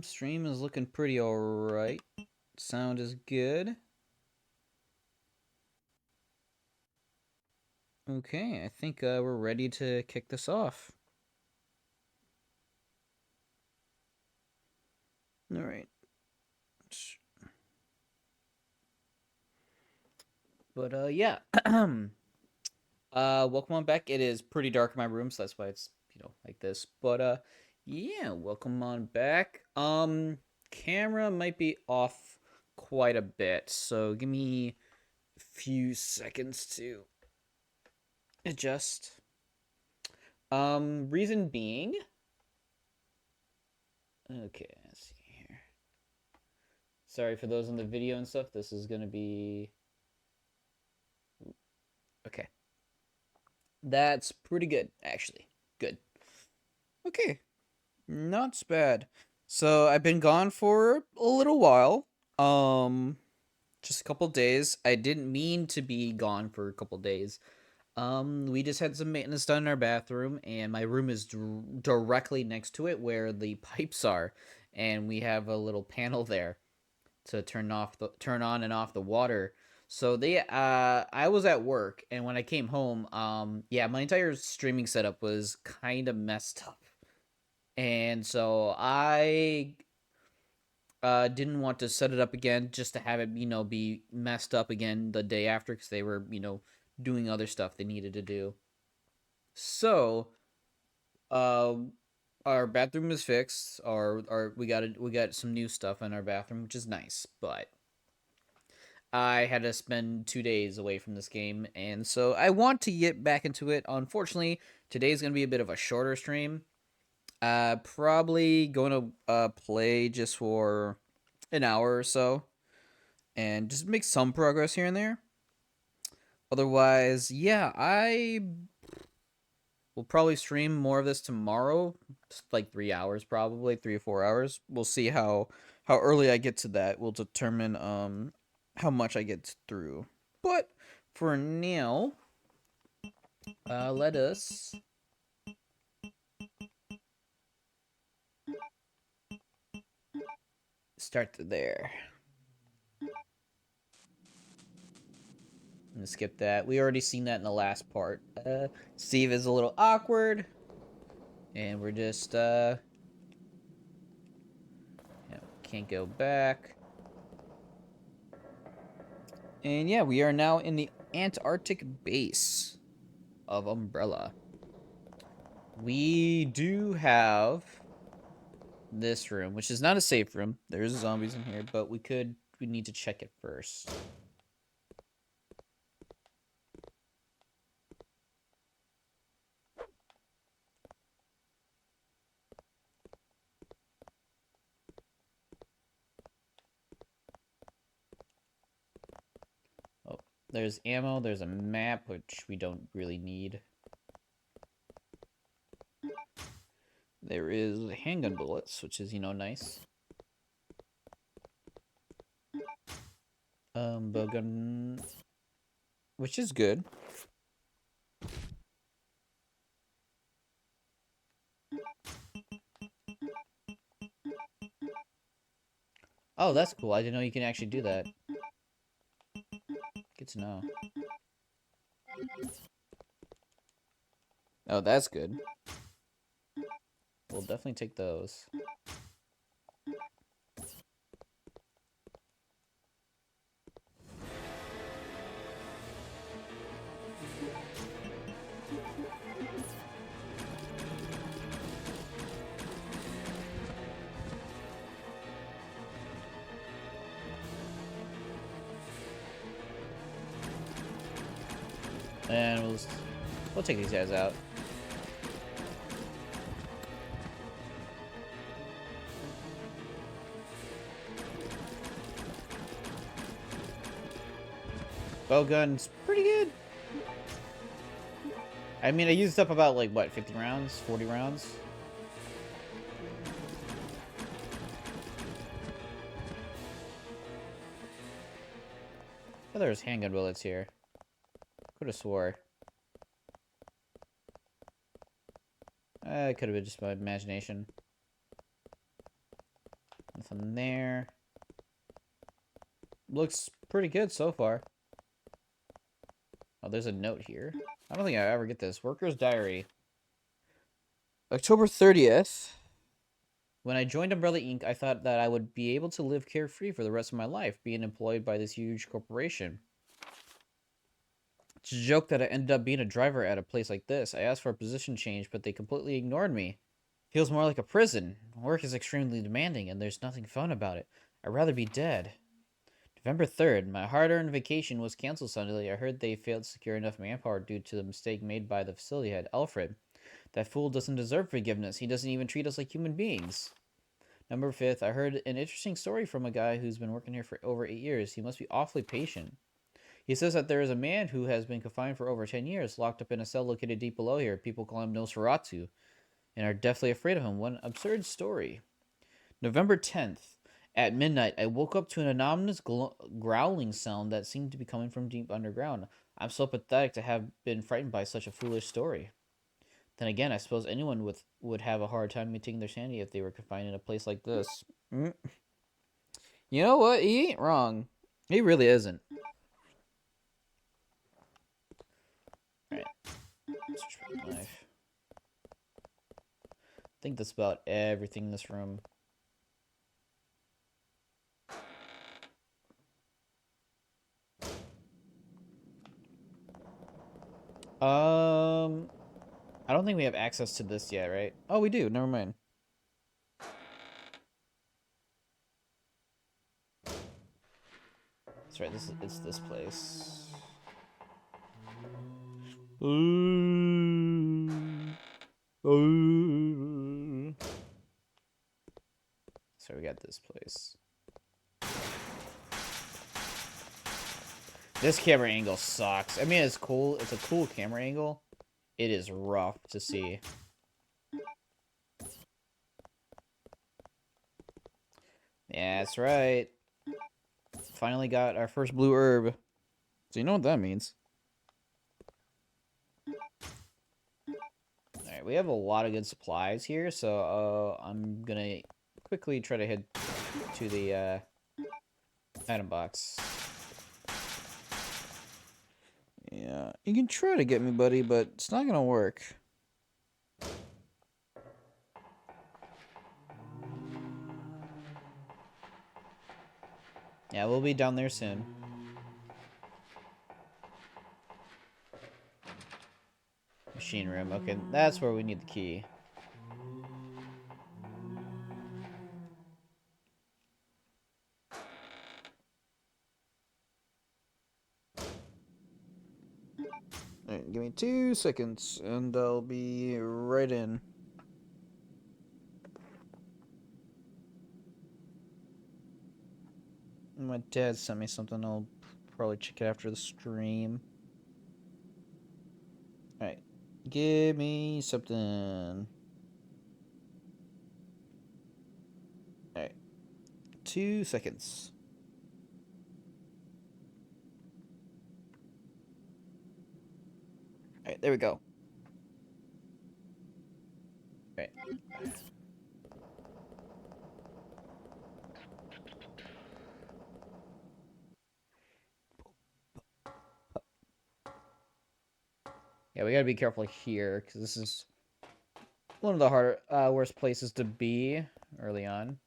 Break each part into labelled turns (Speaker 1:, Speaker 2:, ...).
Speaker 1: Stream is looking pretty alright. Sound is good. Okay, I think we're ready to kick this off. Alright. But, yeah. Welcome on back. It is pretty dark in my room, so that's why it's, like this. But, yeah, welcome on back. Camera might be off quite a bit, so give me a few seconds to adjust. Reason being. Okay, let's see here. Sorry for those on the video and stuff. This is gonna be okay. That's pretty good, actually. Good. Okay, not bad. So I've been gone for a little while. Just a couple days. I didn't mean to be gone for a couple days. We just had some maintenance done in our bathroom, and my room is directly next to it where the pipes are, and we have a little panel there to turn on and off the water. So I was at work, and when I came home, yeah, my entire streaming setup was kind of messed up. And so I didn't want to set it up again just to have it, be messed up again the day after because they were, doing other stuff they needed to do. So, uh, our bathroom is fixed. Our we got some new stuff in our bathroom, which is nice. But I had to spend 2 days away from this game, and so I want to get back into it. Unfortunately, today's gonna be a bit of a shorter stream. Probably going to play just for an hour or so, and just make some progress here and there. Otherwise, yeah, I will probably stream more of this tomorrow. Just like 3 hours, probably 3 or 4 hours. We'll see how early I get to that. Will determine how much I get through. But for now, let us start there. I'm gonna skip that. We already seen that in the last part. Steve is a little awkward, and we're just yeah, can't go back. And yeah, we are now in the Antarctic base of Umbrella. We do have this room, which is not a safe room. There's zombies in here, but we need to check it first. Oh, there's ammo, there's a map, which we don't really need. There is handgun bullets, which is, nice. Bowgun, which is good. Oh, that's cool. I didn't know you can actually do that. Good to know. Oh, that's good. We'll definitely take those. And we'll take these guys out. Bowgun's pretty good. I mean, I used up about, like, what, 50 rounds? 40 rounds? Oh, there's handgun bullets here. Could have swore. It could have been just my imagination. Nothing there. Looks pretty good so far. Oh, there's a note here. I don't think I ever get this. Worker's diary. October 30th. When I joined Umbrella Inc., I thought that I would be able to live carefree for the rest of my life, being employed by this huge corporation. It's a joke that I ended up being a driver at a place like this. I asked for a position change, but they completely ignored me. Feels more like a prison. Work is extremely demanding, and there's nothing fun about it. I'd rather be dead. November 3rd, my hard-earned vacation was canceled suddenly. I heard they failed to secure enough manpower due to the mistake made by the facility head, Alfred. That fool doesn't deserve forgiveness. He doesn't even treat us like human beings. Number 5th, I heard an interesting story from a guy who's been working here for over 8 years. He must be awfully patient. He says that there is a man who has been confined for over 10 years, locked up in a cell located deep below here. People call him Nosferatu, and are deathly afraid of him. One absurd story. November 10th, at midnight, I woke up to an anonymous growling sound that seemed to be coming from deep underground. I'm so pathetic to have been frightened by such a foolish story. Then again, I suppose anyone would have a hard time maintaining their sanity if they were confined in a place like this. You know what? He ain't wrong. He really isn't. Alright. Switch back to knife. I think that's about everything in this room. I don't think we have access to this yet, right? Oh, we do. Never mind. That's right. It's this place. So we got this place. This camera angle sucks. I mean, it's cool. It's a cool camera angle. It is rough to see. Yeah, that's right. Finally got our first blue herb. So you know what that means. Alright, we have a lot of good supplies here, so I'm gonna quickly try to head to the item box. Yeah, you can try to get me, buddy, but it's not gonna work. Yeah, we'll be down there soon. Machine room. Okay, that's where we need the key. Alright, give me 2 seconds, and I'll be right in. My dad sent me something. I'll probably check it after the stream. Alright. Give me something. Alright. 2 seconds. Alright, there we go. Alright. Yeah, we gotta be careful here, because this is one of the worst places to be early on.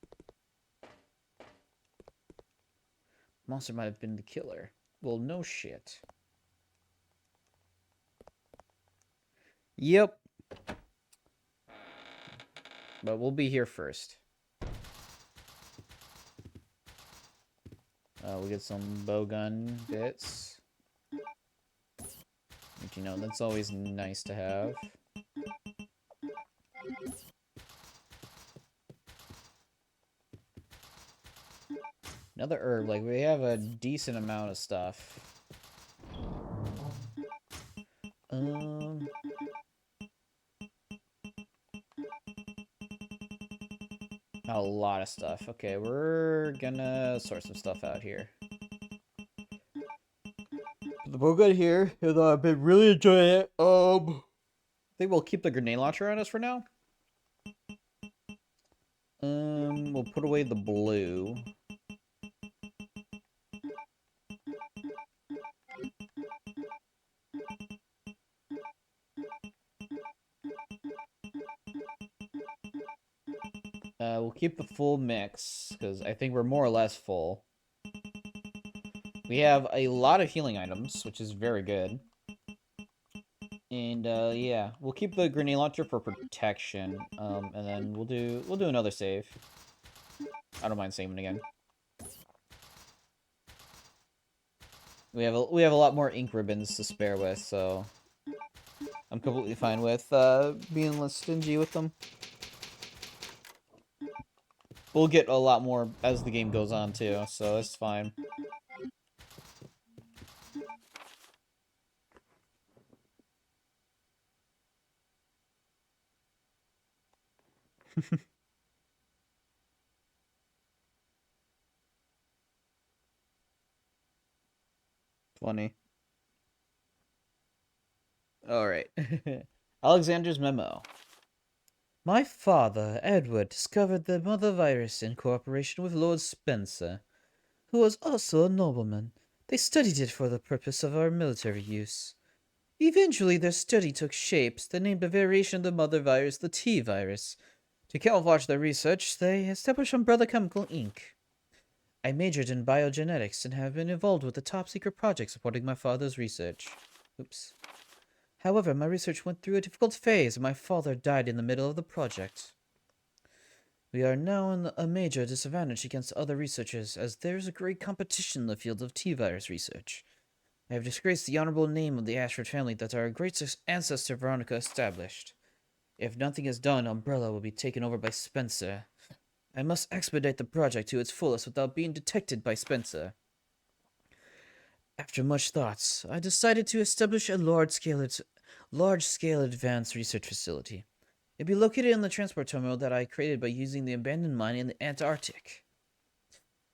Speaker 1: Monster might have been the killer. Well, no shit. Yep. But we'll be here first. We'll get some bowgun bits. But, you know, that's always nice to have. Another herb. Like, we have a decent amount of stuff. A lot of stuff. Okay, we're gonna sort some stuff out here. Put the bowgun here, and I've been really enjoying it. I think we'll keep the grenade launcher on us for now. We'll we'll put away the blue. We'll keep the full mix, because I think we're more or less full. We have a lot of healing items, which is very good. And yeah, we'll keep the grenade launcher for protection. And then we'll do another save. I don't mind saving again. We have a lot more ink ribbons to spare with, so I'm completely fine with being less stingy with them. We'll get a lot more as the game goes on too, so it's fine. Funny. Alright. Alexander's memo. My father, Edward, discovered the mother virus in cooperation with Lord Spencer, who was also a nobleman. They studied it for the purpose of our military use. Eventually, their study took shapes. They named a variation of the mother virus the T virus. To camouflage their research, they established Umbrella Chemical Inc. I majored in biogenetics and have been involved with the top secret project supporting my father's research. Oops. However, my research went through a difficult phase and my father died in the middle of the project. We are now in a major disadvantage against other researchers, as there is a great competition in the field of T-virus research. I have disgraced the honorable name of the Ashford family that our great ancestor Veronica established. If nothing is done, Umbrella will be taken over by Spencer. I must expedite the project to its fullest without being detected by Spencer. After much thoughts, I decided to establish a large-scale advanced research facility. It'd be located in the transport terminal that I created by using the abandoned mine in the Antarctic.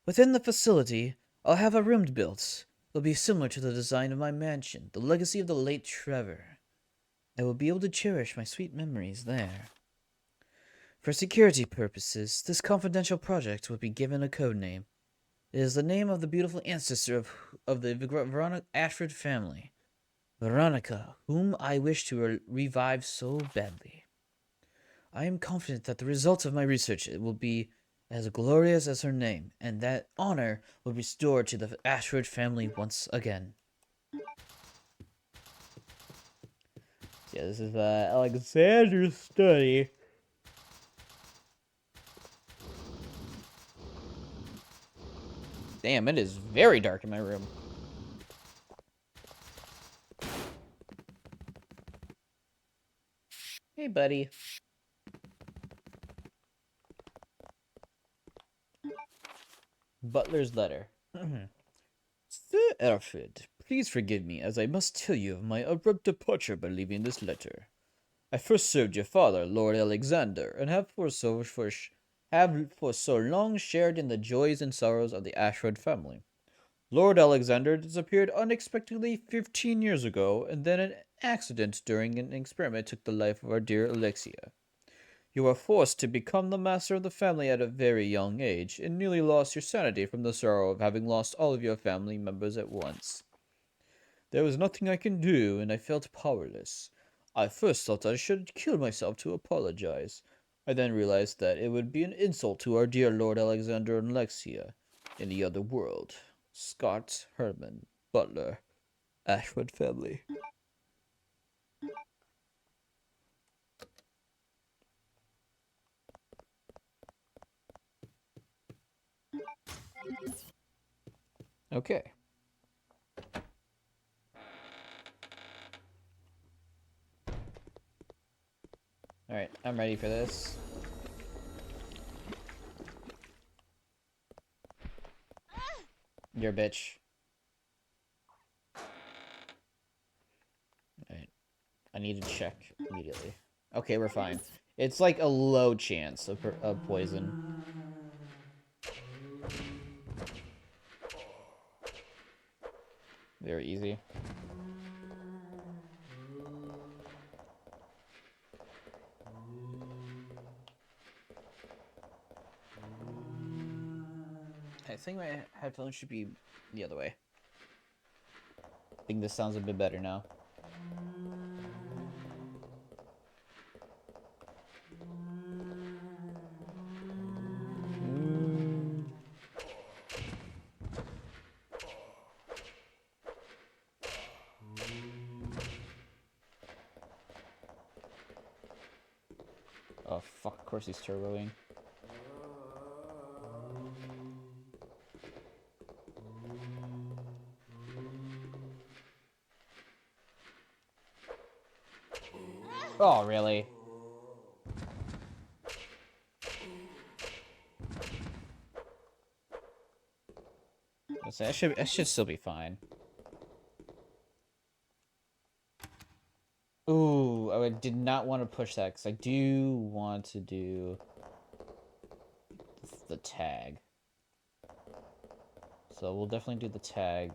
Speaker 1: Within the facility, I'll have a room built. It'll be similar to the design of my mansion, the legacy of the late Trevor. I will be able to cherish my sweet memories there. For security purposes, this confidential project will be given a code name. It is the name of the beautiful ancestor of the Veronica Ashford family, Veronica, whom I wish to revive so badly. I am confident that the results of my research will be as glorious as her name, and that honor will be restored to the Ashford family once again. Yeah, this is Alexander's study. Damn, it is very dark in my room. Hey, buddy. Butler's letter. Sir Alfred, please forgive me, as I must tell you of my abrupt departure by leaving this letter. I first served your father, Lord Alexander, and have for so long shared in the joys and sorrows of the Ashford family. Lord Alexander disappeared unexpectedly 15 years ago, and then an accident during an experiment took the life of our dear Alexia. You were forced to become the master of the family at a very young age, and nearly lost your sanity from the sorrow of having lost all of your family members at once. There was nothing I could do, and I felt powerless. I first thought I should kill myself to apologize. I then realized that it would be an insult to our dear Lord Alexander and Alexia in the other world. Scott Herman Butler, Ashford family. Okay. Alright, I'm ready for this. You're a bitch. Alright. I need to check immediately. Okay, we're fine. It's like a low chance of poison. Very easy. I think my headphones should be the other way. I think this sounds a bit better now. Oh fuck, of course he's turboing. Oh, really? Let's say I should still be fine. Ooh, I did not want to push that because I do want to do the tag. So we'll definitely do the tag.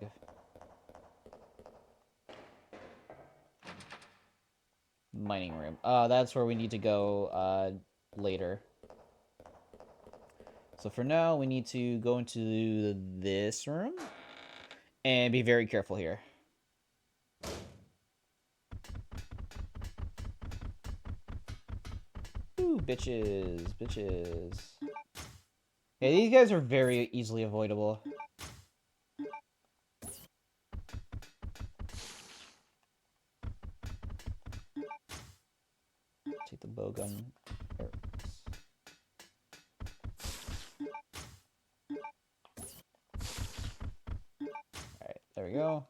Speaker 1: Mining room. That's where we need to go later. So for now, we need to go into this room and be very careful here. Ooh, bitches, bitches. Yeah, these guys are very easily avoidable. Take the bowgun. Alright, there we go.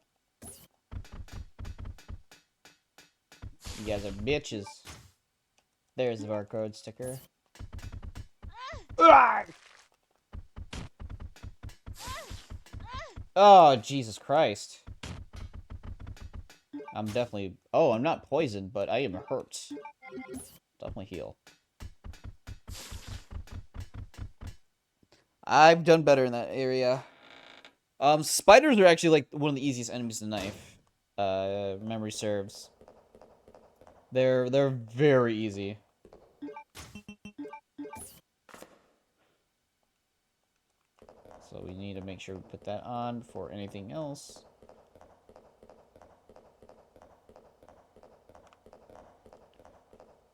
Speaker 1: You guys are bitches. There's the barcode sticker. Oh, Jesus Christ. I'm definitely... Oh, I'm not poisoned, but I am hurt. Definitely heal. I've done better in that area. Spiders are actually, like, one of the easiest enemies to knife. Memory serves. They're very easy. So we need to make sure we put that on before anything else.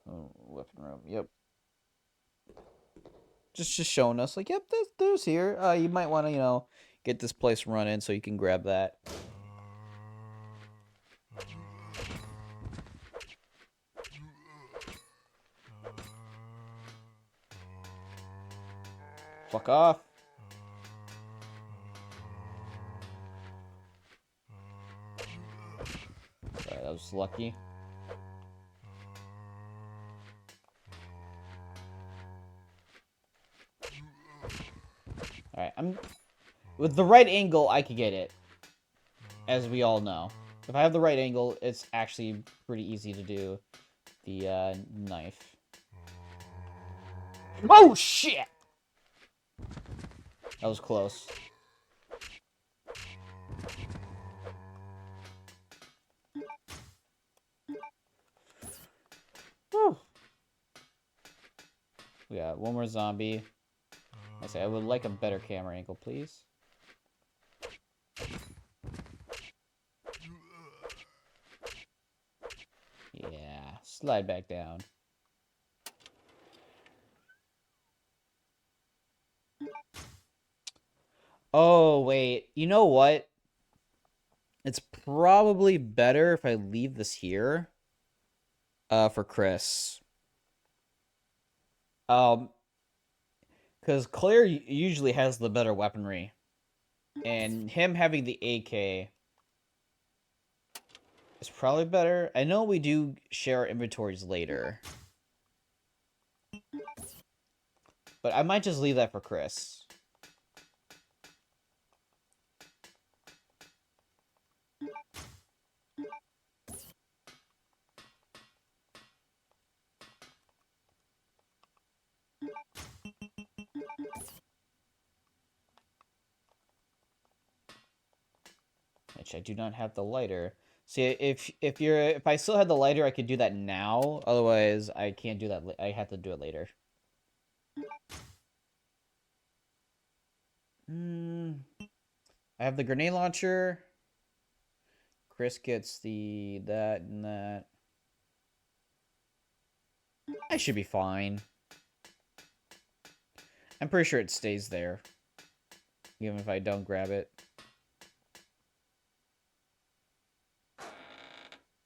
Speaker 1: Oh, weapon room, yep. Just showing us, like, yep, there's here. You might want to, you know, get this place running so you can grab that. Fuck off. Sorry, that was lucky. Alright, with the right angle, I could get it. As we all know. If I have the right angle, it's actually pretty easy to do the knife. Oh, shit! That was close. Whew. We got one more zombie. I say I would like a better camera angle, please. Yeah, slide back down. Oh, wait. You know what? It's probably better if I leave this here. For Chris. Because Claire usually has the better weaponry. And him having the AK is probably better. I know we do share our inventories later. But I might just leave that for Chris. Which I do not have the lighter. See, if I still had the lighter, I could do that now. Otherwise, I can't do that. I have to do it later. I have the grenade launcher. Chris gets the that and that. I should be fine. I'm pretty sure it stays there, even if I don't grab it.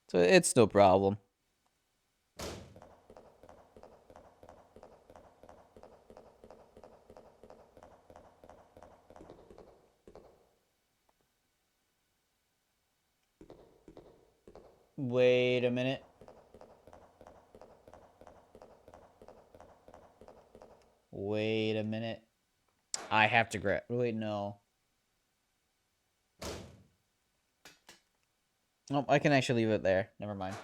Speaker 1: So it's no problem. Wait a minute. Wait a minute. I have to grab. Wait, no. Oh, I can actually leave it there. Never mind.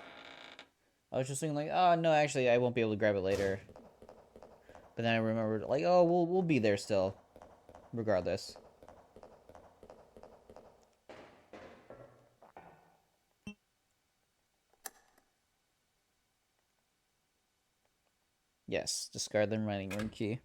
Speaker 1: I was just thinking like, oh no, actually, I won't be able to grab it later. But then I remembered like, oh, we'll be there still, regardless. Yes, discard the remaining room key.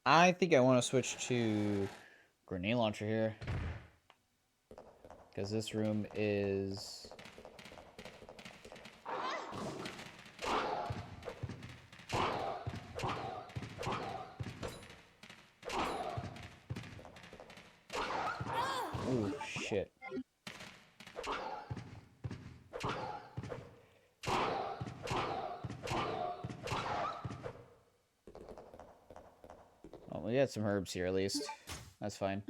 Speaker 1: I think I want to switch to grenade launcher here. Because this room is... Oh, shit. Oh, we got some herbs here at least. That's fine.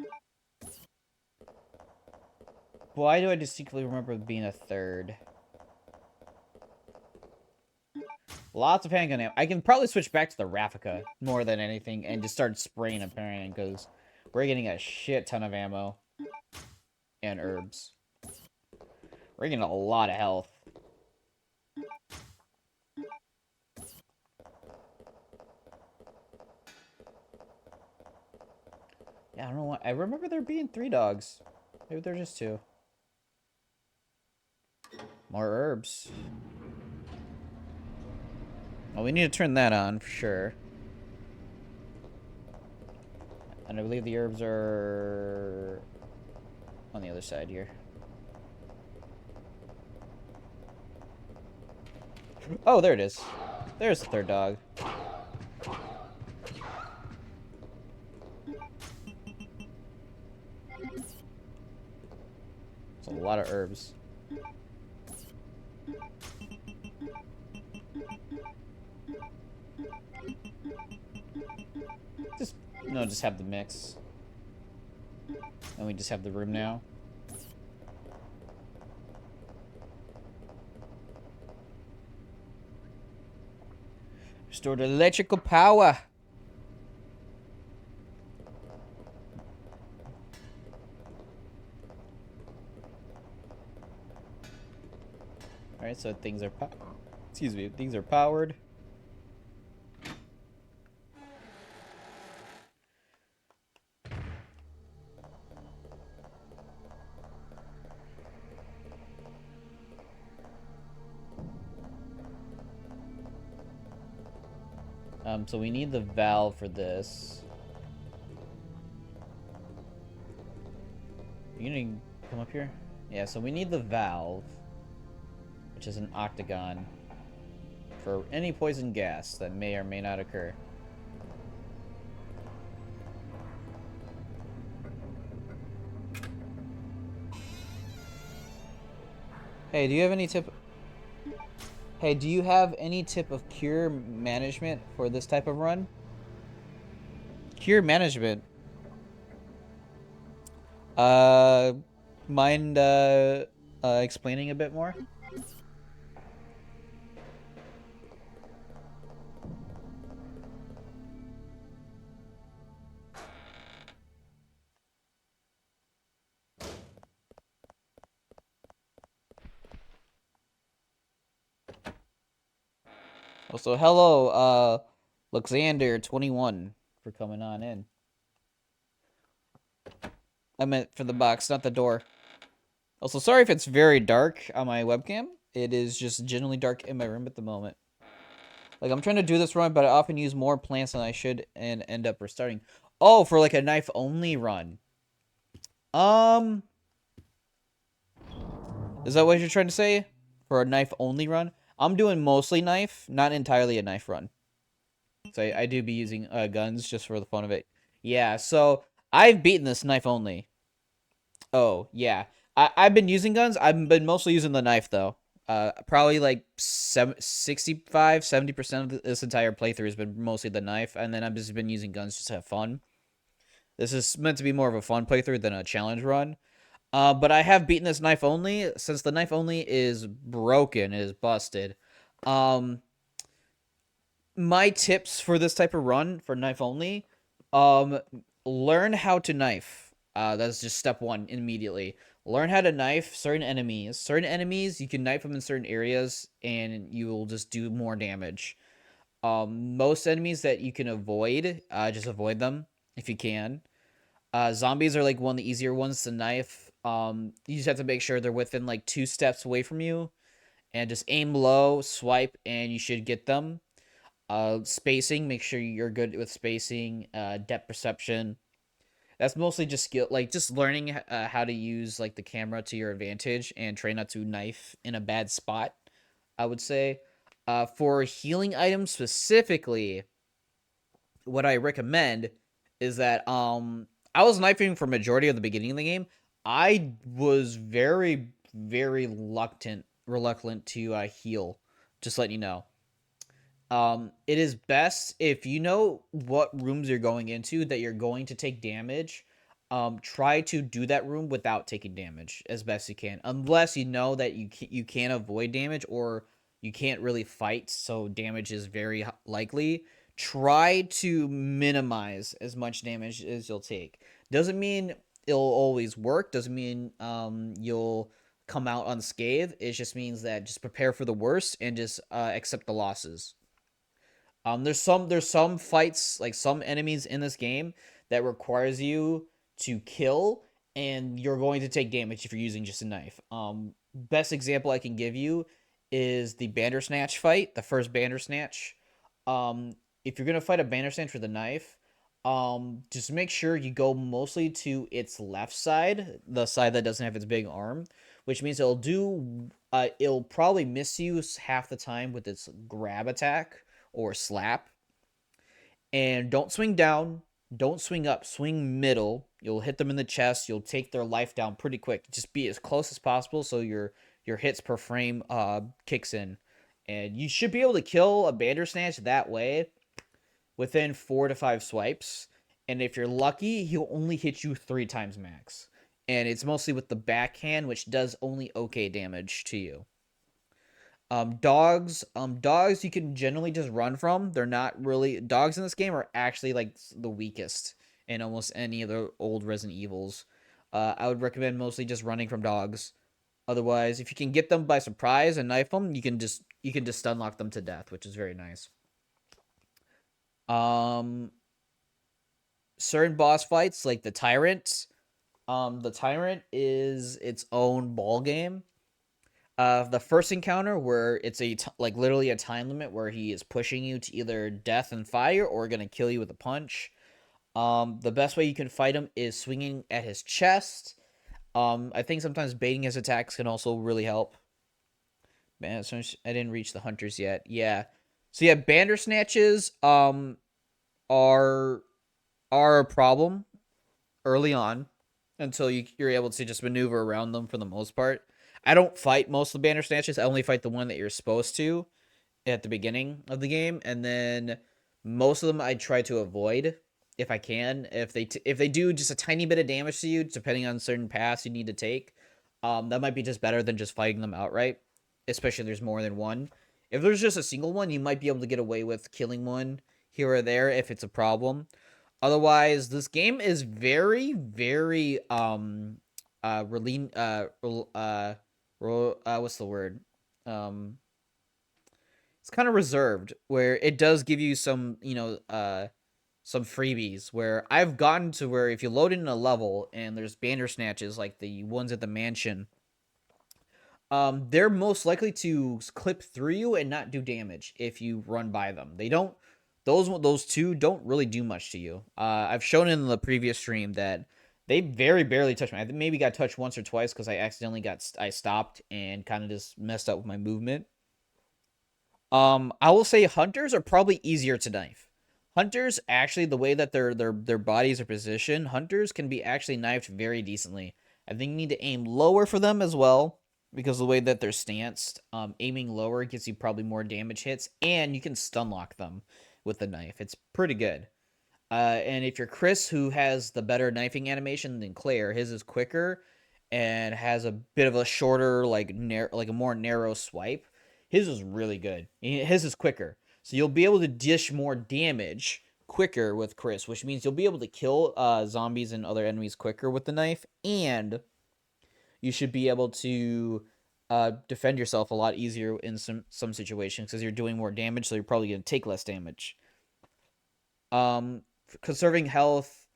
Speaker 1: Why do I distinctly remember being a third? Lots of handgun ammo. I can probably switch back to the Raffica more than anything and just start spraying and parrying because we're getting a shit ton of ammo and herbs. We're getting a lot of health. Yeah, I don't know what. I remember there being 3 dogs. Maybe they're just 2. More herbs. Well, we need to turn that on for sure. And I believe the herbs are on the other side here. Oh, there it is. There's the 3rd dog. It's a lot of herbs. Just have the mix. And we just have the room now. Restored electrical power. Alright, so things are things are powered. So we need the valve for this. You gonna come up here? Yeah, so we need the valve, which is an octagon, for any poison gas that may or may not occur. Hey, do you have any tip? Hey, do you have any tip of cure management for this type of run? Cure management. Mind explaining a bit more? Also, hello, Luxander21 for coming on in. I meant for the box, not the door. Also, sorry if it's very dark on my webcam. It is just generally dark in my room at the moment. Like, I'm trying to do this run, but I often use more plants than I should and end up restarting. Oh, for like a knife only run. Um, is that what you're trying to say? For a knife only run? I'm doing mostly knife, not entirely a knife run. So I do be using guns just for the fun of it. Yeah, so I've beaten this knife only. Oh, yeah. I've been using guns. I've been mostly using the knife, though. Probably like 65, 70% of this entire playthrough has been mostly the knife, and then I've just been using guns just to have fun. This is meant to be more of a fun playthrough than a challenge run. But I have beaten this knife only since the knife only is broken, it is busted. Um, my tips for this type of run for knife only, um, learn how to knife. That's just step one immediately. Learn how to knife certain enemies. Certain enemies you can knife them in certain areas, and you will just do more damage. Most enemies that you can avoid, just avoid them if you can. Zombies are like one of the easier ones to knife. You just have to make sure they're within like 2 steps away from you, and just aim low, swipe, and you should get them. Spacing, make sure you're good with spacing. Depth perception. That's mostly just skill, like just learning how to use like the camera to your advantage and try not to knife in a bad spot. I would say, for healing items specifically, what I recommend is that I was knifing for majority of the beginning of the game. I was very reluctant to heal. Just letting you know. It is best if you know what rooms you're going into that you're going to take damage. Try to do that room without taking damage as best you can, unless you know that you can't avoid damage or you can't really fight, so damage is very likely. Try to minimize as much damage as you'll take. Doesn't mean it'll always work. Doesn't mean you'll come out unscathed. It just means that just prepare for the worst and just accept the losses. There's some fights, like some enemies in this game, that requires you to kill, and you're going to take damage if you're using just a knife. Best example I can give you is the Bandersnatch fight, the first Bandersnatch. If you're gonna fight a Bandersnatch with a knife, just make sure you go mostly to its left side, the side that doesn't have its big arm, which means it'll probably miss you half the time with its grab attack or slap. And don't swing down, don't swing up, swing middle. You'll hit them in the chest. You'll take their life down pretty quick. Just be as close as possible so your hits per frame kicks in, and you should be able to kill a Bandersnatch that way within 4 to 5 swipes. And if you're lucky, he'll only hit you 3 times max. And it's mostly with the backhand, which does only okay damage to you. Dogs you can generally just run from. They're not really dogs in this game are actually like the weakest in almost any of the old Resident Evils. I would recommend mostly just running from dogs. Otherwise, if you can get them by surprise and knife them, you can just stun lock them to death, which is very nice. Um, Certain boss fights like the tyrant is its own ball game. The first encounter where it's like literally a time limit where he is pushing you to either death and fire or gonna kill you with a punch. The best way you can fight him is swinging at his chest. I think sometimes baiting his attacks can also really help. Man, so I didn't reach the hunters yet. Yeah, so yeah, Bandersnatches are are a problem early on until you're able to just maneuver around them for the most part. I don't fight most of the Bandersnatches. I only fight the one that you're supposed to at the beginning of the game, and then most of them I try to avoid if I can. If they do just a tiny bit of damage to you, depending on certain paths you need to take, that might be just better than just fighting them outright. Especially if there's more than one. If there's just a single one, you might be able to get away with killing one here or there if it's a problem. Otherwise, this game is very releen what's the word? Um it's kind of reserved where it does give you some freebies where I've gotten to where if you load in a level and there's Bandersnatches like the ones at the mansion, They're most likely to clip through you and not do damage if you run by them. They don't. Those two don't really do much to you. I've shown in the previous stream that they very barely touch me. I maybe got touched once or twice because I stopped and kind of just messed up with my movement. I will say hunters are probably easier to knife. Hunters actually the way that their bodies are positioned, hunters can be actually knifed very decently. I think you need to aim lower for them as well because of the way that they're stanced. Aiming lower gives you probably more damage hits, and you can stun lock them with the knife. It's pretty good. And if you're Chris, who has the better knifing animation than Claire, his is quicker and has a bit of a shorter, like a more narrow swipe. His is really good. His is quicker, so you'll be able to dish more damage quicker with Chris, which means you'll be able to kill zombies and other enemies quicker with the knife, and you should be able to defend yourself a lot easier in some situations because you're doing more damage, so you're probably going to take less damage. Um, Conserving health.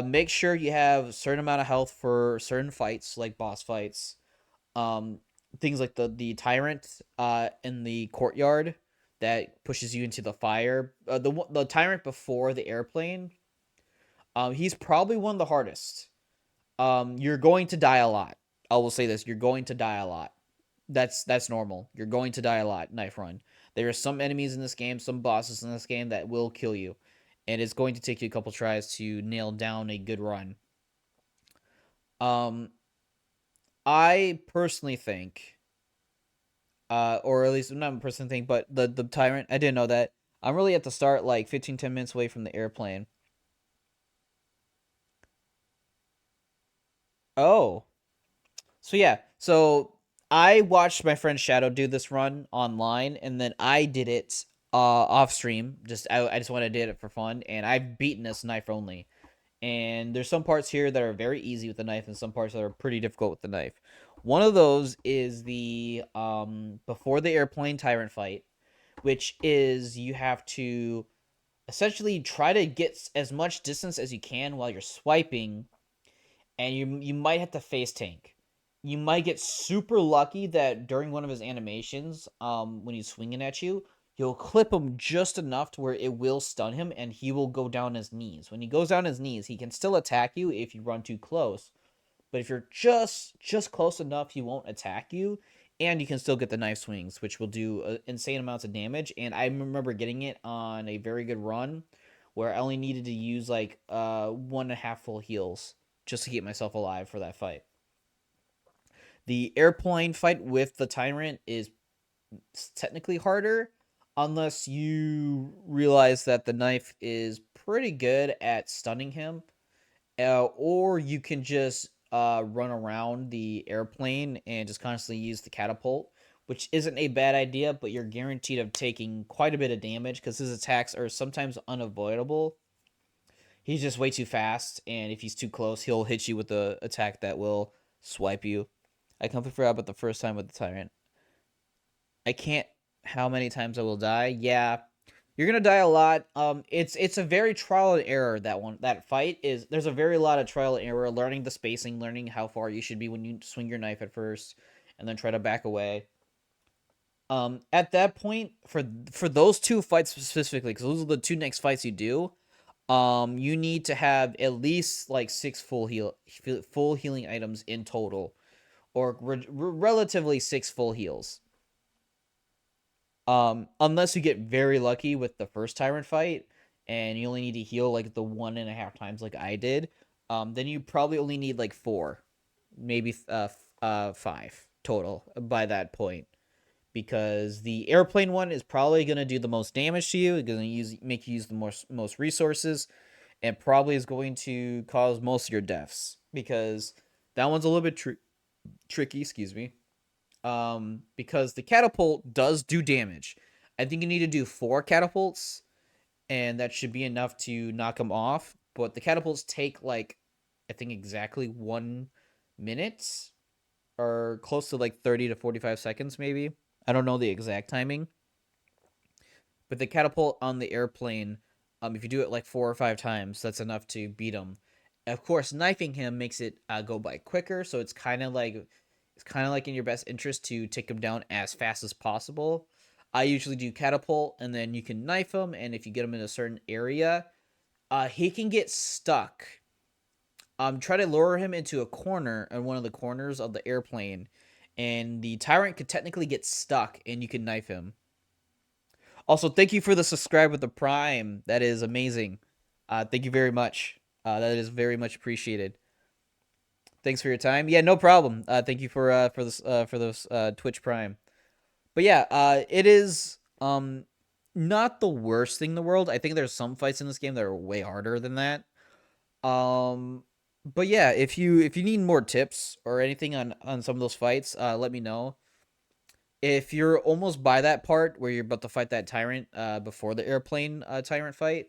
Speaker 1: Make sure you have a certain amount of health for certain fights, like boss fights. Um, Things like the tyrant in the courtyard that pushes you into the fire. The tyrant before the airplane. He's probably one of the hardest. You're going to die a lot. I will say this: you're going to die a lot. That's normal. You're going to die a lot. Knife run. There are some enemies in this game, some bosses in this game that will kill you, and it's going to take you a couple tries to nail down a good run. Um, I personally think, or at least not personally think, but the tyrant. I didn't know that. I'm really at the start, like 15-10 minutes away from the airplane. Oh, so yeah, so I watched my friend Shadow do this run online, and then I did it off stream. I just wanted to do it for fun, and I've beaten this knife only. And there's some parts here that are very easy with the knife, and some parts that are pretty difficult with the knife. One of those is the before the airplane tyrant fight, which is you have to essentially try to get as much distance as you can while you're swiping, and you might have to face tank. You might get super lucky that during one of his animations, when he's swinging at you, you'll clip him just enough to where it will stun him, and he will go down his knees. When he goes down his knees, he can still attack you if you run too close, but if you're just close enough, he won't attack you, and you can still get the knife swings, which will do insane amounts of damage. And I remember getting it on a very good run, where I only needed to use like 1.5 full heals just to keep myself alive for that fight. The airplane fight with the tyrant is technically harder, unless you realize that the knife is pretty good at stunning him, or you can just run around the airplane and just constantly use the catapult, which isn't a bad idea, but you're guaranteed of taking quite a bit of damage because his attacks are sometimes unavoidable. He's just way too fast, and if he's too close, he'll hit you with the attack that will swipe you. I completely forgot about the first time with the tyrant. I can't. How many times I will die? Yeah, you're gonna die a lot. It's a very trial and error. That fight is. There's a very lot of trial and error, learning the spacing, learning how far you should be when you swing your knife at first, and then try to back away. At that point, for those two fights specifically, because those are the two next fights you do, you need to have at least like six full healing items in total, or relatively six full heals. Unless you get very lucky with the first tyrant fight, and you only need to heal like the 1.5 times like I did, then you probably only need like four, maybe five total by that point, because the airplane one is probably going to do the most damage to you. It's going to make you use the most resources, and probably is going to cause most of your deaths because that one's a little bit tricky. Excuse me. Because the catapult does do damage. I think you need to do 4 catapults, and that should be enough to knock them off. But the catapults take like, I think exactly 1 minute, or close to like 30 to 45 seconds, maybe. I don't know the exact timing. But the catapult on the airplane, if you do it like 4 or 5 times, that's enough to beat him. Of course, knifing him makes it go by quicker, so it's kind of like it's kind of like in your best interest to take him down as fast as possible. I usually do catapult, and then you can knife him, and if you get him in a certain area, he can get stuck. Try to lure him into a corner in one of the corners of the airplane, and the tyrant could technically get stuck, and you can knife him. Also, thank you for the subscribe with the Prime. That is amazing. Thank you very much. That is very much appreciated. Thanks for your time. Yeah, no problem. Thank you for this Twitch Prime. But yeah, it is not the worst thing in the world. I think there's some fights in this game that are way harder than that. But yeah, if you need more tips or anything on some of those fights, let me know. If you're almost by that part where you're about to fight that tyrant before the airplane tyrant fight,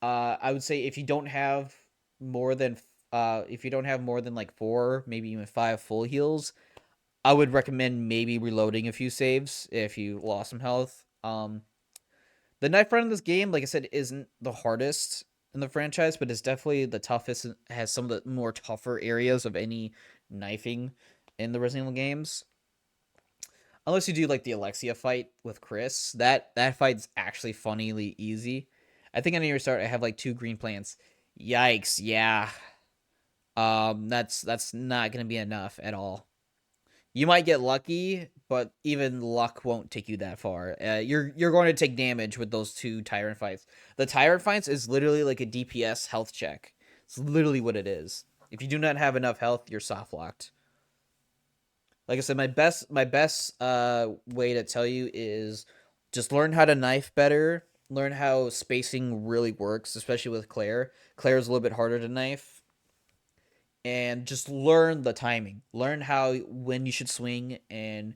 Speaker 1: I would say if you don't have more than like 4, maybe even 5 full heals, I would recommend maybe reloading a few saves if you lost some health. The knife run in this game, like I said, isn't the hardest in the franchise, but it's definitely the toughest and has some of the more tougher areas of any knifing in the Resident Evil games. Unless you do like the Alexia fight with Chris, that fight's actually funnily easy. I think on your start I have like 2 green plants. Yikes, yeah. That's not gonna be enough at all. You might get lucky, but even luck won't take you that far. You're going to take damage with those 2 tyrant fights. The tyrant fights is literally like a DPS health check. It's literally what it is. If you do not have enough health, you're soft locked. Like I said, my best way to tell you is just learn how to knife better. Learn how spacing really works, especially with Claire. Claire's a little bit harder to knife, and just learn the timing. Learn how when you should swing, and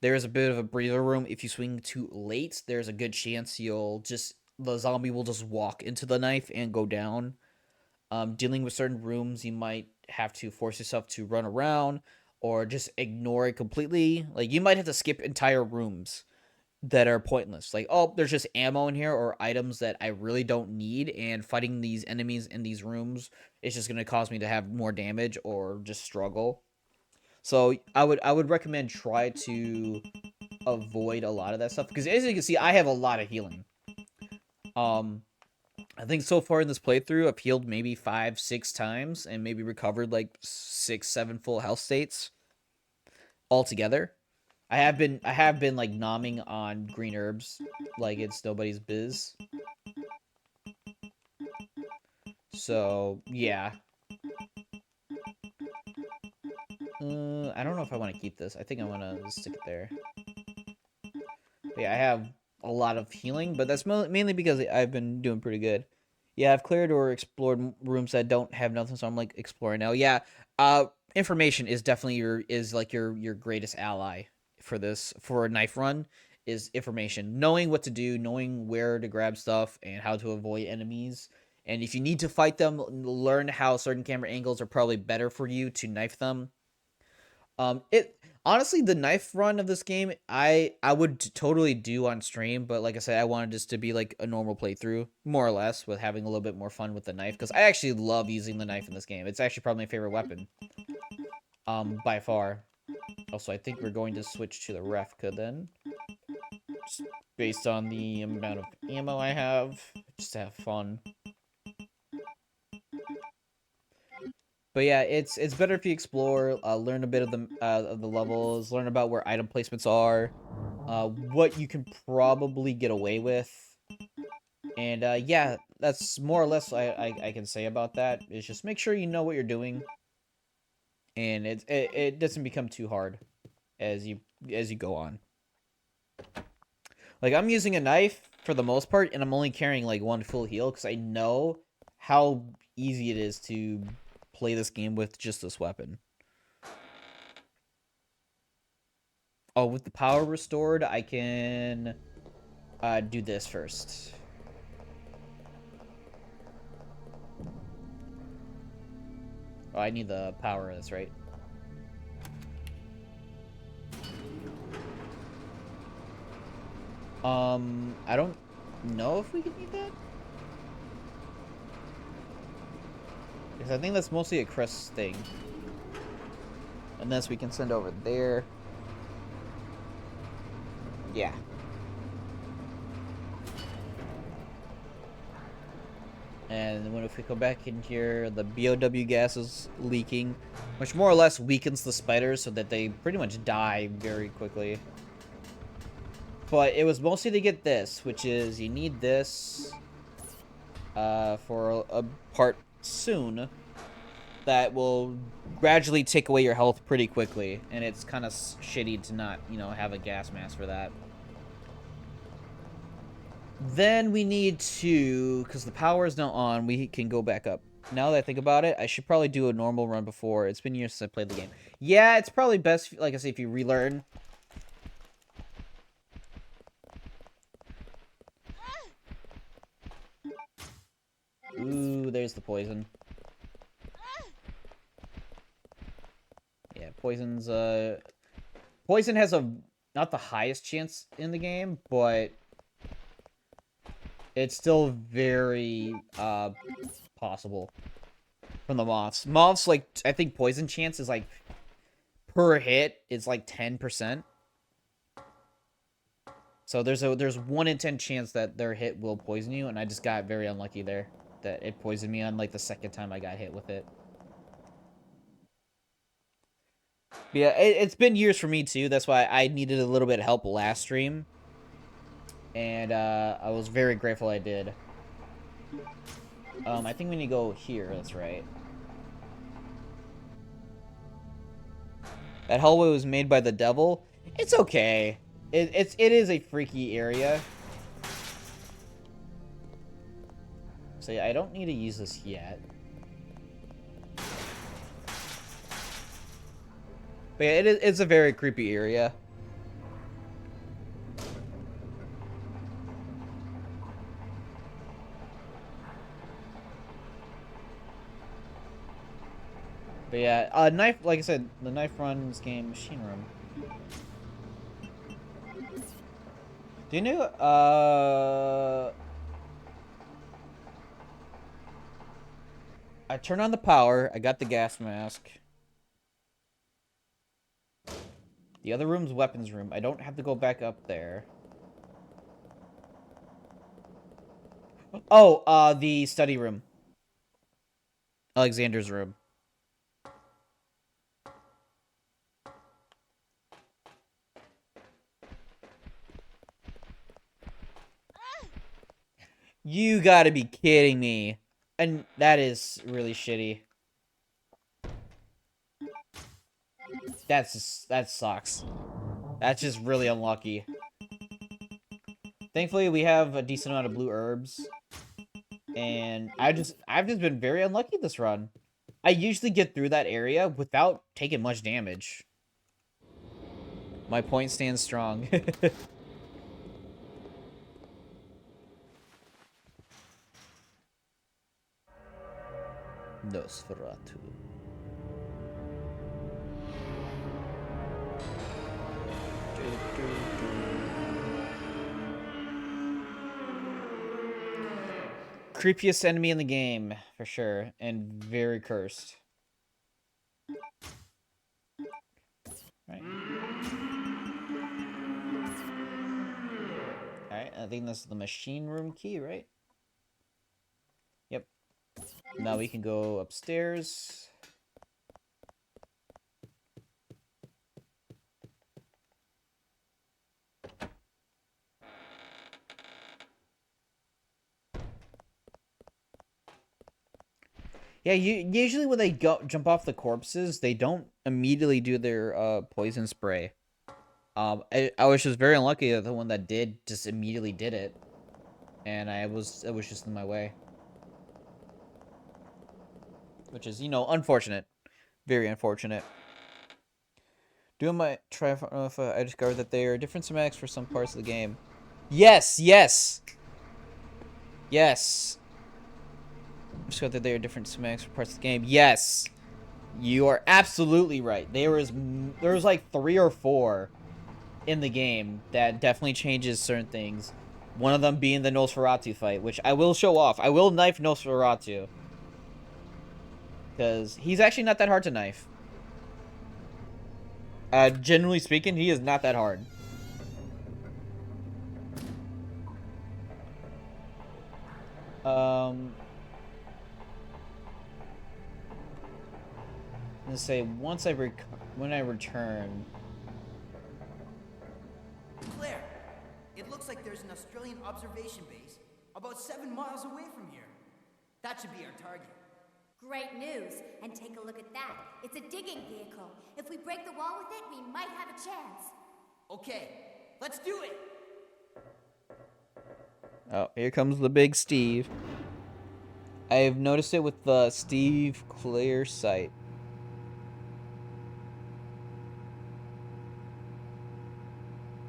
Speaker 1: there is a bit of a breather room. If you swing too late, there's a good chance the zombie will just walk into the knife and go down. Dealing with certain rooms, you might have to force yourself to run around or just ignore it completely. Like you might have to skip entire rooms that are pointless. Like, oh, there's just ammo in here or items that I really don't need, and fighting these enemies in these rooms is just gonna cause me to have more damage or just struggle. So I would recommend try to avoid a lot of that stuff, because as you can see, I have a lot of healing. Um, I think so far in this playthrough, I've healed maybe 5, 6 times and maybe recovered like 6, 7 full health states altogether. I have been like nomming on green herbs like it's nobody's biz. So yeah. I don't know if I want to keep this. I think I want to stick it there. But yeah, I have a lot of healing, but that's mainly because I've been doing pretty good. Yeah, I've cleared or explored rooms that don't have nothing, so I'm like exploring now. Yeah, information is definitely your greatest ally for a knife run is information. Knowing what to do, knowing where to grab stuff, and how to avoid enemies. And if you need to fight them, learn how certain camera angles are probably better for you to knife them. It honestly, the knife run of this game, I would totally do on stream, but like I said, I wanted this to be like a normal playthrough, more or less, with having a little bit more fun with the knife, because I actually love using the knife in this game. It's actually probably my favorite weapon, by far. Also, I think we're going to switch to the Refka then, just based on the amount of ammo I have, just to have fun. But yeah, it's better if you explore, learn a bit of the levels, learn about where item placements are, what you can probably get away with, and yeah, that's more or less I can say about that. Is just make sure you know what you're doing, and it doesn't become too hard as you go on. Like I'm using a knife for the most part, and I'm only carrying like 1 full heal because I know how easy it is to play this game with just this weapon. Oh, with the power restored, I can do this first. Oh, I need the power, that's right. I don't know if we can need that. Because I think that's mostly a Chris thing. And this we can send over there. Yeah. And when if we go back in here, the BOW gas is leaking, which more or less weakens the spiders so that they pretty much die very quickly. But it was mostly to get this, which is you need this for a part soon that will gradually take away your health pretty quickly. And it's kind of shitty to not, you know, have a gas mask for that. Then we need to, because the power is now on, we can go back up. Now that I think about it, I should probably do a normal run before. It's been years since I played the game. Yeah, it's probably best, like I say, if you relearn. Ooh, there's the poison. Yeah, poison's, Poison has not the highest chance in the game, but it's still very, possible from the moths. Moths, like, I think poison chance is, like, per hit is, like, 10%. So there's 1 in 10 chance that their hit will poison you, and I just got very unlucky there. That it poisoned me on, like, the second time I got hit with it. But yeah, it's been years for me, too. That's why I needed a little bit of help last stream. And, I was very grateful I did. I think we need to go here, that's right. That hallway was made by the devil. It's okay. It is a freaky area. So yeah, I don't need to use this yet. But yeah, it's a very creepy area. But yeah, knife, like I said, the knife runs game machine room. Do you know, I turned on the power, I got the gas mask. The other room's weapons room. I don't have to go back up there. Oh, the study room. Alexander's room. You gotta be kidding me. And that is really shitty. That sucks. That's just really unlucky. Thankfully, we have a decent amount of blue herbs. And I've just been very unlucky this run. I usually get through that area without taking much damage. My point stands strong. Nosferatu. Creepiest enemy in the game, for sure, and very cursed. Right. Alright, I think this is the machine room key, right? Yep. Now we can go upstairs. Yeah, usually when they jump off the corpses, they don't immediately do their poison spray. I was just very unlucky that the one that did just immediately did it, and it was just in my way, which is, you know, unfortunate, very unfortunate. Doing my try, I discovered that there are different schematics for some parts of the game. Yes, yes, yes. I discovered that there are different schematics for parts of the game. Yes, you are absolutely right. There was like 3 or 4 in the game that definitely changes certain things. One of them being the Nosferatu fight, which I will show off. I will knife Nosferatu, because he's actually not that hard to knife. Generally speaking, he is not that hard. Let's say when I return.
Speaker 2: Claire, it looks like there's an Australian observation base about 7 miles away from here. That should be our target.
Speaker 3: Great news. And take a look at that. It's a digging vehicle. If we break the wall with it, we might have a chance.
Speaker 2: Okay, let's do it!
Speaker 1: Oh, here comes the big Steve. I've noticed it with the Steve Claire site.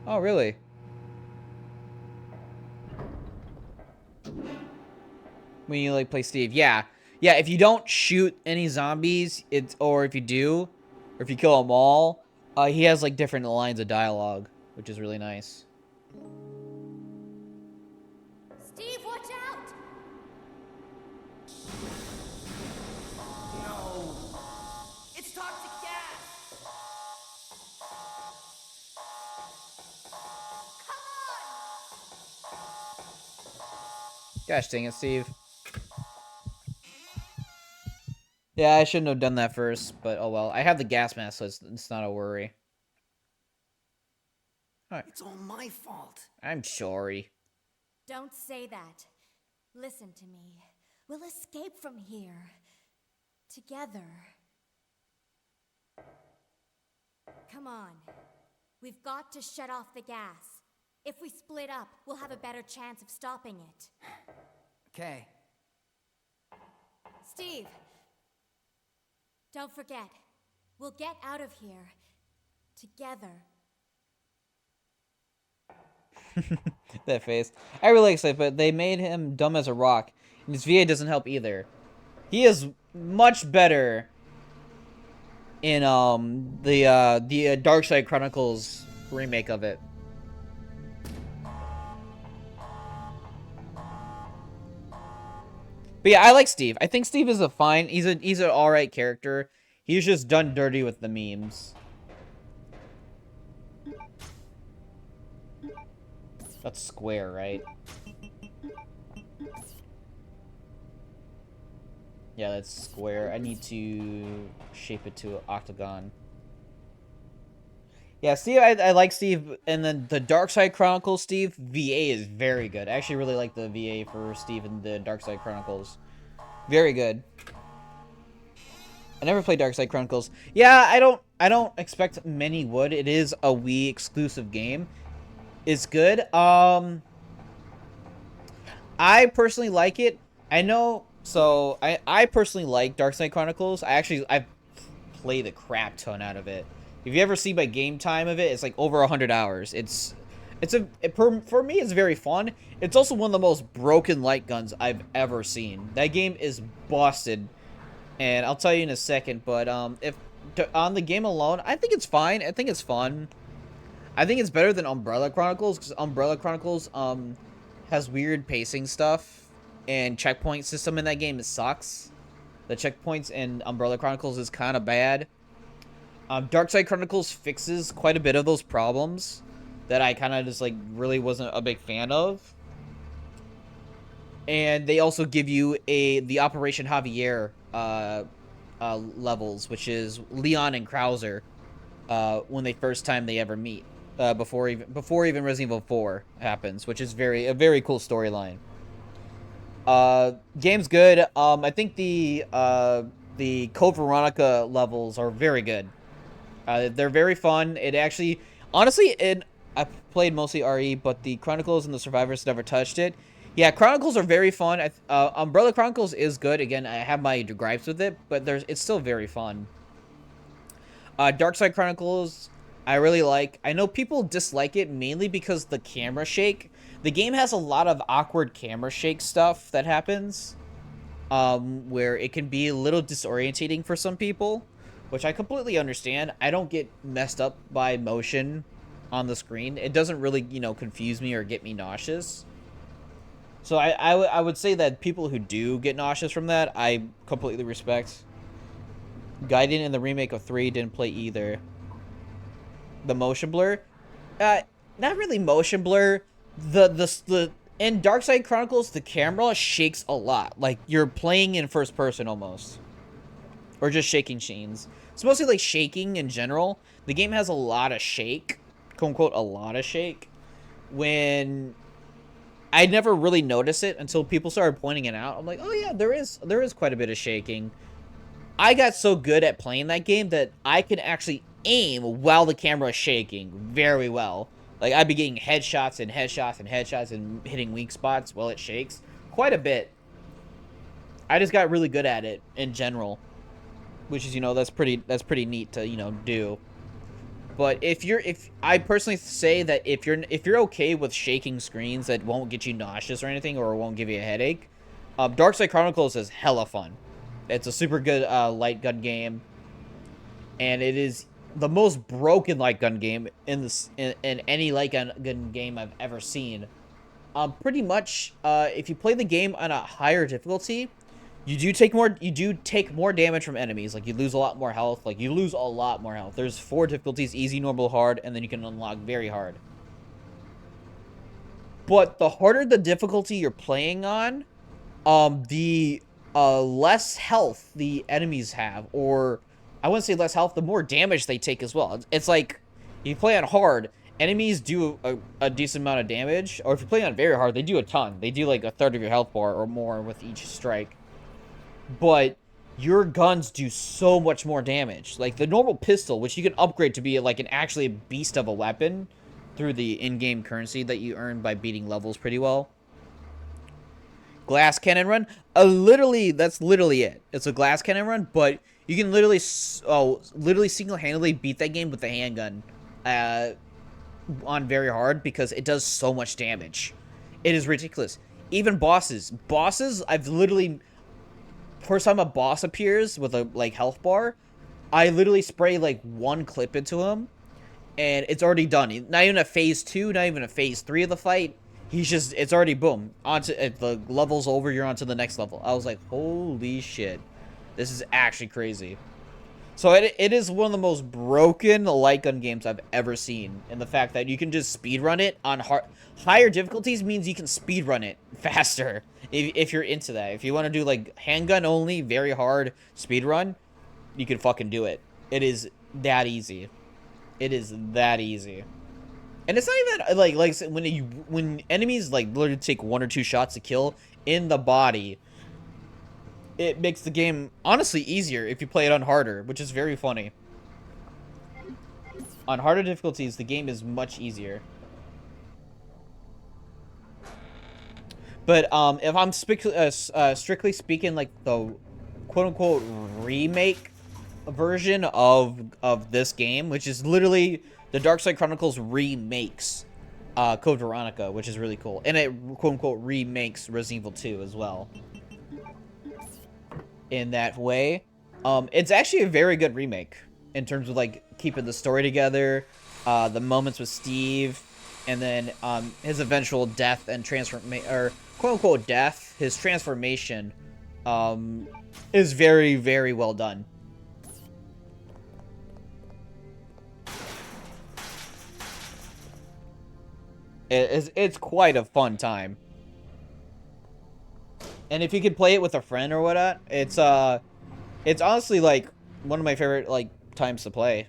Speaker 1: Oh, really? When you like play Steve, yeah. Yeah, if you don't shoot any zombies, or if you do, or if you kill them all, he has like different lines of dialogue, which is really nice.
Speaker 3: Steve, watch out!
Speaker 2: No! It's toxic gas!
Speaker 3: Come on!
Speaker 1: Gosh dang it, Steve. Yeah, I shouldn't have done that first, but oh well. I have the gas mask, so it's not a worry. All right.
Speaker 2: It's all my fault.
Speaker 1: I'm sorry.
Speaker 3: Don't say that. Listen to me. We'll escape from here. Together. Come on. We've got to shut off the gas. If we split up, we'll have a better chance of stopping it.
Speaker 2: Okay.
Speaker 3: Steve! Don't forget. We'll get out of here. Together.
Speaker 1: That face. I really like it, but they made him dumb as a rock. And his VA doesn't help either. He is much better in the Dark Side Chronicles remake of it. But yeah, I like Steve. I think Steve is he's an alright character. He's just done dirty with the memes. That's square, right? Yeah, that's square. I need to shape it to an octagon. Yeah, Steve, I like Steve. And then the Dark Side Chronicles Steve, VA is very good. I actually really like the VA for Steve in the Dark Side Chronicles. Very good. I never played Dark Side Chronicles. Yeah, I don't expect many would. It is a Wii exclusive game. It's good. I personally like it. I know, so I personally like Dark Side Chronicles. I play the crap ton out of it. If you ever see my game time of it, it's like over 100 hours. For me, it's very fun. It's also one of the most broken light guns I've ever seen. That game is busted, and I'll tell you in a second. But if on the game alone, I think it's fine. I think it's fun. I think it's better than Umbrella Chronicles, because Umbrella Chronicles has weird pacing stuff, and checkpoint system in that game sucks. The checkpoints in Umbrella Chronicles is kind of bad. Dark Side Chronicles fixes quite a bit of those problems that I kind of just like really wasn't a big fan of. And they also give you the Operation Javier levels, which is Leon and Krauser when they first time they ever meet, before even Resident Evil 4 happens, which is a very cool storyline. Game's good. I think the Code Veronica levels are very good. They're very fun. It actually, honestly, I played mostly RE, but the Chronicles and the Survivors never touched it. Yeah, Chronicles are very fun. Umbrella Chronicles is good. Again, I have my gripes with it, but it's still very fun. Dark Side Chronicles, I really like. I know people dislike it mainly because the camera shake. The game has a lot of awkward camera shake stuff that happens, where it can be a little disorientating for some people, which I completely understand. I don't get messed up by motion on the screen. It doesn't really, confuse me or get me nauseous. So I would say that people who do get nauseous from that, I completely respect. Gaiden in the remake of 3 didn't play either. the motion blur. Uh, Not really motion blur. The in Dark Side Chronicles, the camera shakes a lot. Like you're playing in first person almost, or just shaking scenes. It's mostly like shaking in general. The game has a lot of shake, quote unquote, a lot of shake. When I never really noticed it until people started pointing it out. I'm like, oh yeah, there is quite a bit of shaking. I got so good at playing that game that I can actually aim while the camera is shaking very well. Like I'd be getting headshots and headshots and headshots and hitting weak spots while it shakes quite a bit. I just got really good at it in general, which is that's pretty neat to do. But if I personally say that if you're okay with shaking screens that won't get you nauseous or anything or won't give you a headache, Dark Side Chronicles is hella fun. It's a super good light gun game, and it is the most broken light gun game in any light gun game I've ever seen. Pretty much, if you play the game on a higher difficulty, you do take more damage from enemies. Like you lose a lot more health. Like you lose a lot more health. There's 4 difficulties: easy, normal, hard, and then you can unlock very hard. But the harder the difficulty you're playing on, the less health the enemies have, or I wouldn't say less health, the more damage they take as well. It's like you play on hard, enemies do a decent amount of damage, or if you play on very hard, they do a ton. They do like a third of your health bar or more with each strike. But your guns do so much more damage. Like the normal pistol, which you can upgrade to be like an actually beast of a weapon through the in-game currency that you earn by beating levels pretty well. Glass cannon run, literally that's literally it. It's a glass cannon run, but you can literally single-handedly beat that game with the handgun uh, on very hard because it does so much damage. It is ridiculous. Even bosses, I've literally first time a boss appears with a like health bar, I literally spray like one clip into him, and it's already done. Not even a phase 2, not even a phase 3 of the fight. It's already boom onto the level's over. You're onto the next level. I was like, holy shit, this is actually crazy. So it is one of the most broken light gun games I've ever seen. And the fact that you can just speedrun it on higher difficulties means you can speedrun it faster. If you're into that. If you want to do like handgun only, very hard speedrun, you can fucking do it. It is that easy. It is that easy. And it's not even like when enemies like literally take 1 or 2 shots to kill in the body, it makes the game honestly easier if you play it on harder, which is very funny. On harder difficulties, the game is much easier. But if I'm strictly speaking, like the quote unquote remake version of this game, which is literally the Dark Side Chronicles remakes Code Veronica, which is really cool, and it quote unquote remakes Resident Evil 2 as well. In that way, it's actually a very good remake in terms of like keeping the story together, the moments with Steve, and then his eventual death and transformation, or quote unquote death. His transformation is very, very well done. It's quite a fun time. And if you could play it with a friend or whatnot, it's honestly like one of my favorite like times to play.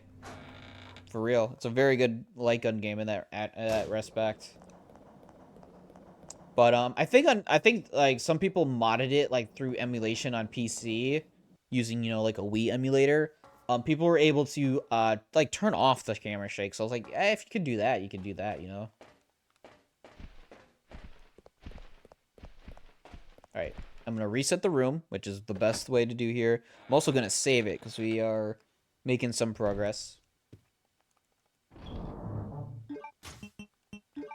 Speaker 1: For real, it's a very good light gun game in that respect. But I think like some people modded it like through emulation on PC using like a Wii emulator. People were able to like turn off the camera shake. So I was like, if you can do that, you can do that. All right, I'm gonna reset the room, which is the best way to do here. I'm also gonna save it because we are making some progress.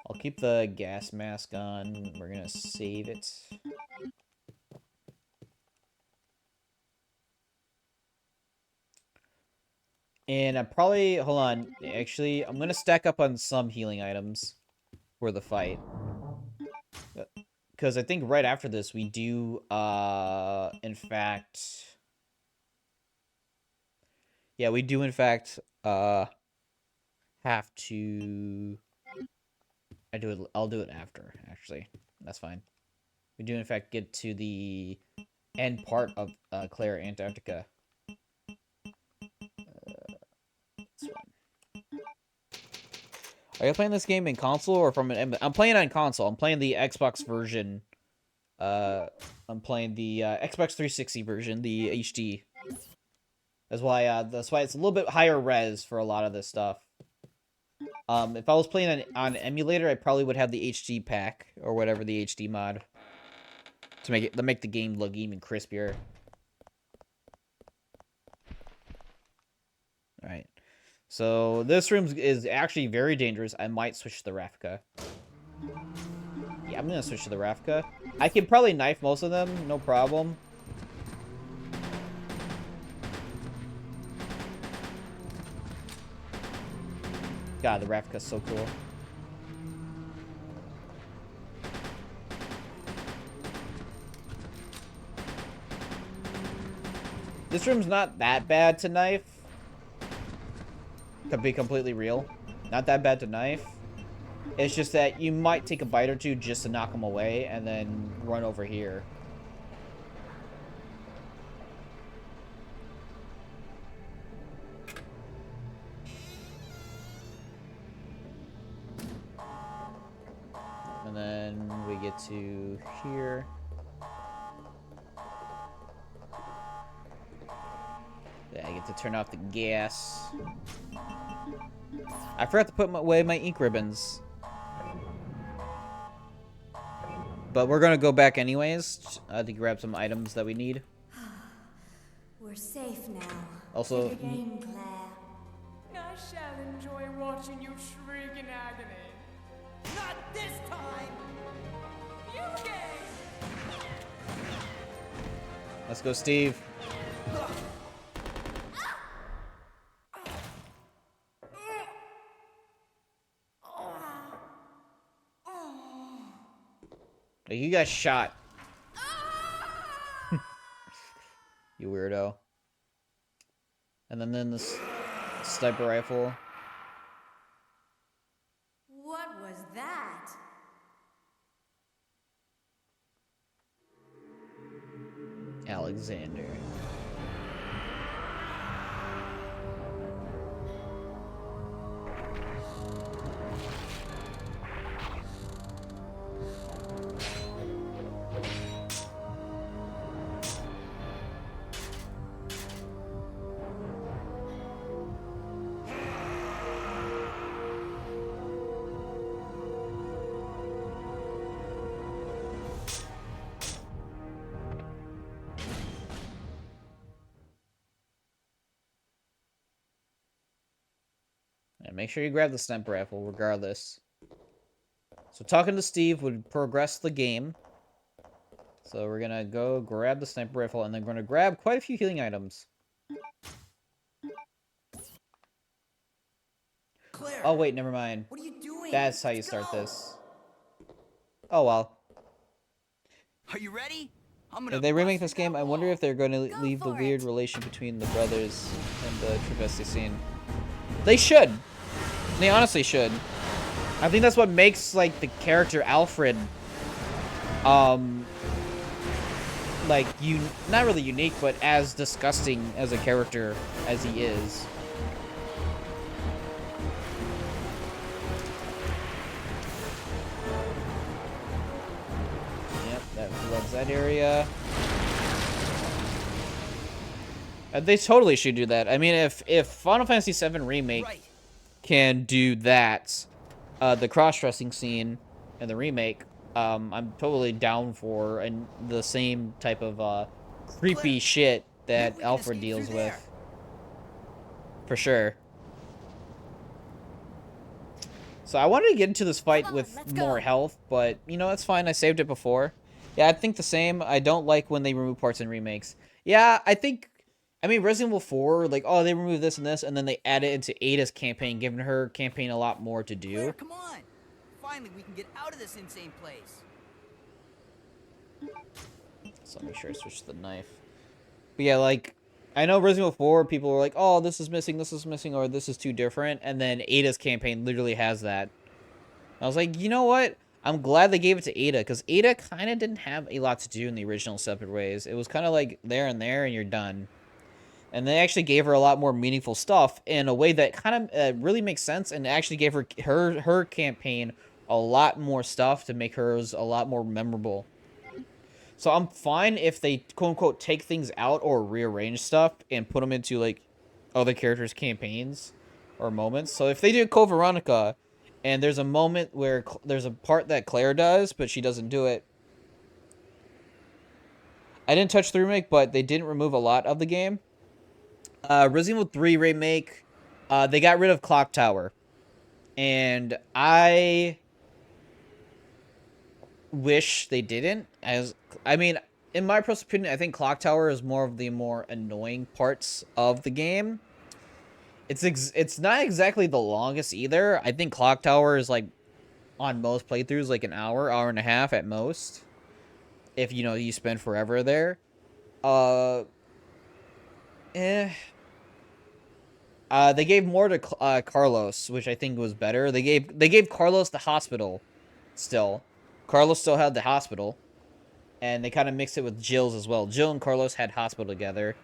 Speaker 1: I'll keep the gas mask on. We're gonna save it. And I'm probably, hold on, actually, I'm gonna stack up on some healing items for the fight. Because I think right after this, we do, in fact... Yeah, we do, in fact, have to... I'll do it after, actually. That's fine. We do, in fact, get to the end part of Claire Antarctica. This one. Are you playing this game in console or from an... I'm playing on console. I'm playing the Xbox version. I'm playing the Xbox 360 version, the HD. That's why it's a little bit higher res for a lot of this stuff. If I was playing on emulator, I probably would have the HD pack or whatever, the HD mod, to make the game look even crispier. All right. So this room is actually very dangerous. I might switch to the Ravka. Yeah, I'm gonna switch to the Ravka. I can probably knife most of them, no problem. God, the Ravka's so cool. This room's not that bad to knife. To be completely real. Not that bad to knife. It's just that you might take a bite or two just to knock them away and then run over here. And then we get to here. Yeah, I get to turn off the gas. I forgot to put away my ink ribbons. But we're gonna go back anyways to grab some items that we need.
Speaker 3: We're safe now.
Speaker 1: Also,
Speaker 3: Take a game, Claire.
Speaker 4: I shall enjoy watching you shriek in agony.
Speaker 2: Not this time!
Speaker 4: You game!
Speaker 1: let's go, Steve. Hey, you got shot. You weirdo. And then this sniper rifle.
Speaker 3: What was that?
Speaker 1: Alexander. And make sure you grab the sniper rifle regardless. So talking to Steve would progress the game. So we're gonna go grab the sniper rifle and then we're gonna grab quite a few healing items.
Speaker 2: Claire!
Speaker 1: Oh wait, never mind.
Speaker 2: What are you doing?
Speaker 1: That's how you
Speaker 2: Let's
Speaker 1: start
Speaker 2: go.
Speaker 1: this. Oh well.
Speaker 2: Are you ready? I'm gonna
Speaker 1: If they remake
Speaker 2: bust
Speaker 1: this
Speaker 2: through
Speaker 1: game,
Speaker 2: that
Speaker 1: I wonder
Speaker 2: wall.
Speaker 1: if they're going to
Speaker 3: Go
Speaker 1: leave the
Speaker 3: for
Speaker 1: weird
Speaker 3: it.
Speaker 1: relation between the brothers and the travesti scene. They should. They honestly should. I think that's what makes like the character Alfred, like not really unique, but as disgusting as a character as he is. Yep, that floods that area. They totally should do that. I mean, if Final Fantasy VII Remake
Speaker 2: Right.
Speaker 1: can do that, the cross-dressing scene in the remake, I'm totally down for the same type of creepy
Speaker 2: Claire,
Speaker 1: shit
Speaker 2: maybe
Speaker 1: that
Speaker 2: we can
Speaker 1: Alfred
Speaker 2: escape
Speaker 1: deals
Speaker 2: through there.
Speaker 1: with. For sure. So I wanted to get into this fight
Speaker 3: Come on,
Speaker 1: with
Speaker 3: let's
Speaker 1: more
Speaker 3: go.
Speaker 1: health, but you know, that's fine. I saved it before. Yeah, I think the same. I don't like when they remove parts in remakes. Yeah, I mean, Resident Evil 4, like, oh, they removed this and this, and then they add it into Ada's campaign, giving her campaign a lot more to do.
Speaker 2: Claire, come on. Finally, we can get out of this insane place.
Speaker 1: So make sure I switch to the knife. But yeah, like, I know Resident Evil 4, people were like, oh, this is missing, or this is too different. And then Ada's campaign literally has that. I was like, you know what? I'm glad they gave it to Ada, because Ada kind of didn't have a lot to do in the original Separate Ways. It was kind of like there and you're done. And they actually gave her a lot more meaningful stuff in a way that kind of really makes sense, and actually gave her campaign a lot more stuff to make hers a lot more memorable. So I'm fine if they quote unquote take things out or rearrange stuff and put them into like other characters' campaigns or moments. So if they do Code Veronica, and there's a moment where there's a part that Claire does, but she doesn't do it. I didn't touch the remake, but they didn't remove a lot of the game. Resident Evil 3 remake, they got rid of Clock Tower, and I wish they didn't. As I mean, in my personal opinion, I think Clock Tower is more of the more annoying parts of the game. It's not exactly the longest either. I think Clock Tower is like on most playthroughs like an hour and a half at most. If you spend forever there. Uh eh. They gave more to Carlos, which I think was better. They gave Carlos the hospital still. Carlos still had the hospital, and they kind of mixed it with Jill's as well. Jill and Carlos had hospital together,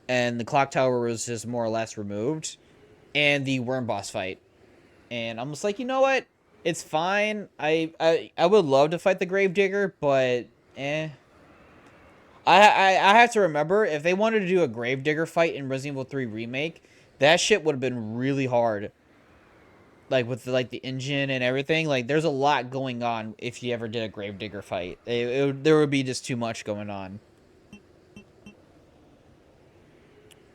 Speaker 1: and the clock tower was just more or less removed, and the worm boss fight. And I'm just like, you know what? It's fine. I would love to fight the Gravedigger, but eh. I have to remember, if they wanted to do a Gravedigger fight in Resident Evil 3 remake, that shit would have been really hard. Like with the engine and everything, like there's a lot going on if you ever did a Gravedigger fight. There would be just too much going on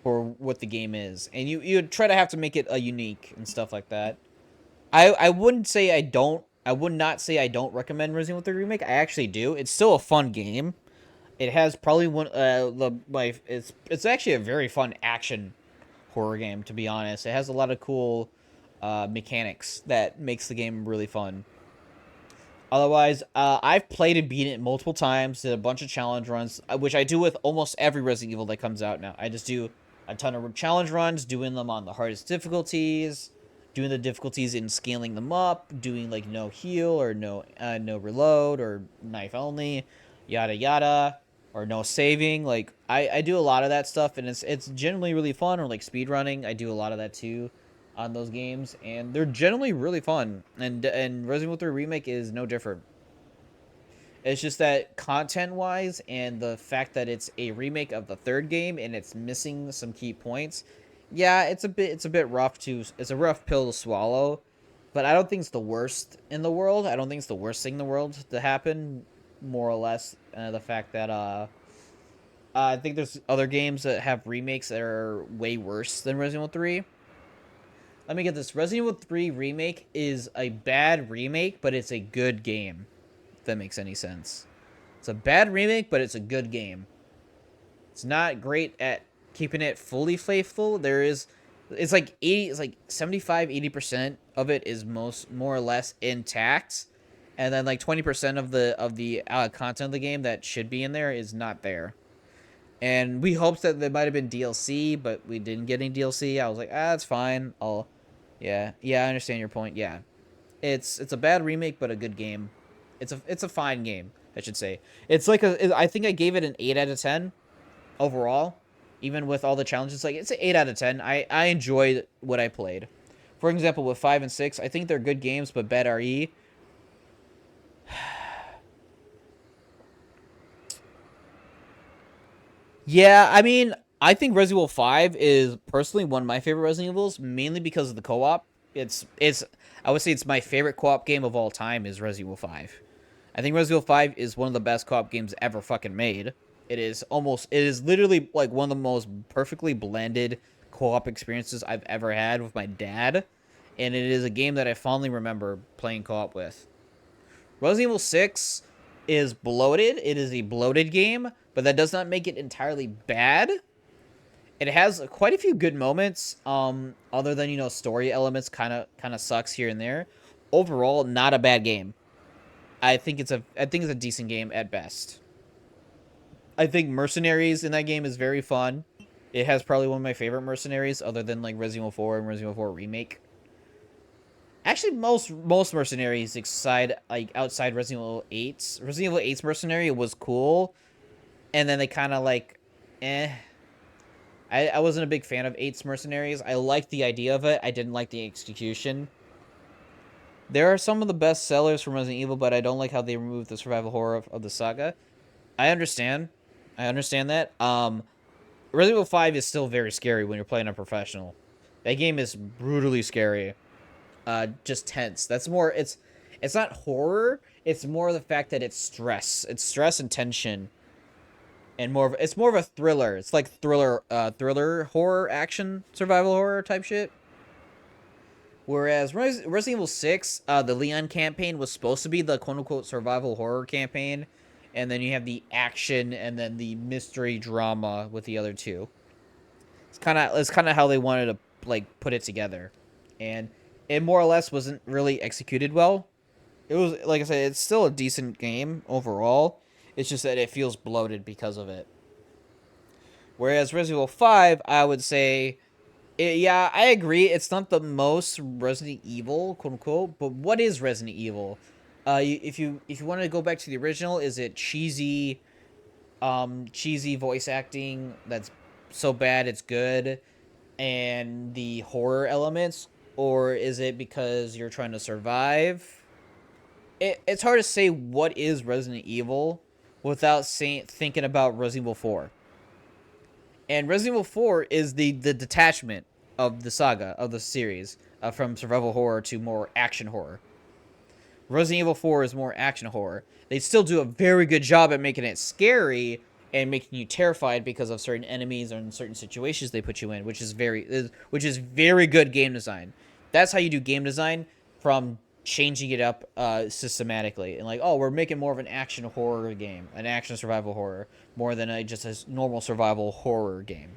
Speaker 1: for what the game is, and you'd try to have to make it a unique and stuff like that. I wouldn't say I don't. I would not say I don't recommend Resident Evil 3 remake. I actually do. It's still a fun game. It has probably one it's actually a very fun action horror game, to be honest. It has a lot of cool mechanics that makes the game really fun. Otherwise, I've played and beaten it multiple times, did a bunch of challenge runs, which I do with almost every Resident Evil that comes out now. I just do a ton of challenge runs, doing them on the hardest difficulties, doing the difficulties in scaling them up, doing like no heal or no reload or knife only, yada yada, or no saving. Like I do a lot of that stuff, and it's generally really fun. Or like speed running, I do a lot of that too on those games, and they're generally really fun. And Resident Evil 3 Remake is no different. It's just that content-wise, and the fact that it's a remake of the third game and it's missing some key points, yeah, it's a bit rough to it's a rough pill to swallow. But I don't think it's the worst in the world. I don't think it's the worst thing in the world to happen. More or less, the fact that I think there's other games that have remakes that are way worse than Resident Evil 3. Let me get this. Resident Evil 3 Remake is a bad remake, but it's a good game. If that makes any sense. It's a bad remake, but it's a good game. It's not great at keeping it fully faithful. It's like 75, 80% of it is more or less intact. And then like 20% of the content of the game that should be in there is not there. And we hoped that there might have been DLC, but we didn't get any DLC. I was like, that's fine. Yeah, I understand your point. Yeah, it's a bad remake, but a good game. It's a fine game, I should say. I think I gave it an 8 out of 10 overall, even with all the challenges. Like it's an 8 out of 10. I enjoyed what I played. For example, with 5 and 6, I think they're good games, but bad RE. Yeah, I mean, I think Resident Evil 5 is personally one of my favorite Resident Evils, mainly because of the co-op. It's I would say it's my favorite co-op game of all time is Resident Evil 5. I think Resident Evil 5 is one of the best co-op games ever fucking made. It is literally like one of the most perfectly blended co-op experiences I've ever had with my dad, and it is a game that I fondly remember playing co-op with. Resident Evil 6 is bloated. It is a bloated game, but that does not make it entirely bad. It has quite a few good moments, other than, story elements kind of sucks here and there. Overall, not a bad game. I think it's a decent game at best. I think Mercenaries in that game is very fun. It has probably one of my favorite Mercenaries, other than like Resident Evil 4 and Resident Evil 4 Remake. Actually, most Mercenaries outside Resident Evil 8's Resident Evil 8's Mercenary was cool, and then they kind of like, eh. I wasn't a big fan of 8's Mercenaries. I liked the idea of it. I didn't like the execution. There are some of the best sellers from Resident Evil, but I don't like how they removed the survival horror of the saga. I understand. I understand that. Resident Evil 5 is still very scary when you're playing a professional. That game is brutally scary. Just tense. That's more it's not horror, it's more the fact that it's stress. It's stress and tension. And it's more of a thriller. It's like thriller horror action survival horror type shit. Whereas Resident Evil 6, the Leon campaign was supposed to be the quote unquote survival horror campaign, and then you have the action and then the mystery drama with the other two. It's kind of how they wanted to like put it together, and it more or less wasn't really executed well. It was, like I said, it's still a decent game overall. It's just that it feels bloated because of it. Whereas Resident Evil 5, I would say, yeah, I agree. It's not the most Resident Evil, quote unquote, but what is Resident Evil? If you want to go back to the original, is it cheesy voice acting that's so bad it's good, and the horror elements, or is it because you're trying to survive? It's hard to say what is Resident Evil without thinking about Resident Evil 4. And Resident Evil 4 is the detachment of the saga, of the series, from survival horror to more action horror. Resident Evil 4 is more action horror. They still do a very good job at making it scary and making you terrified because of certain enemies or in certain situations they put you in, which is very good game design. That's how you do game design, from changing it up systematically, and like, oh, we're making more of an action horror game, an action survival horror, more than just a normal survival horror game.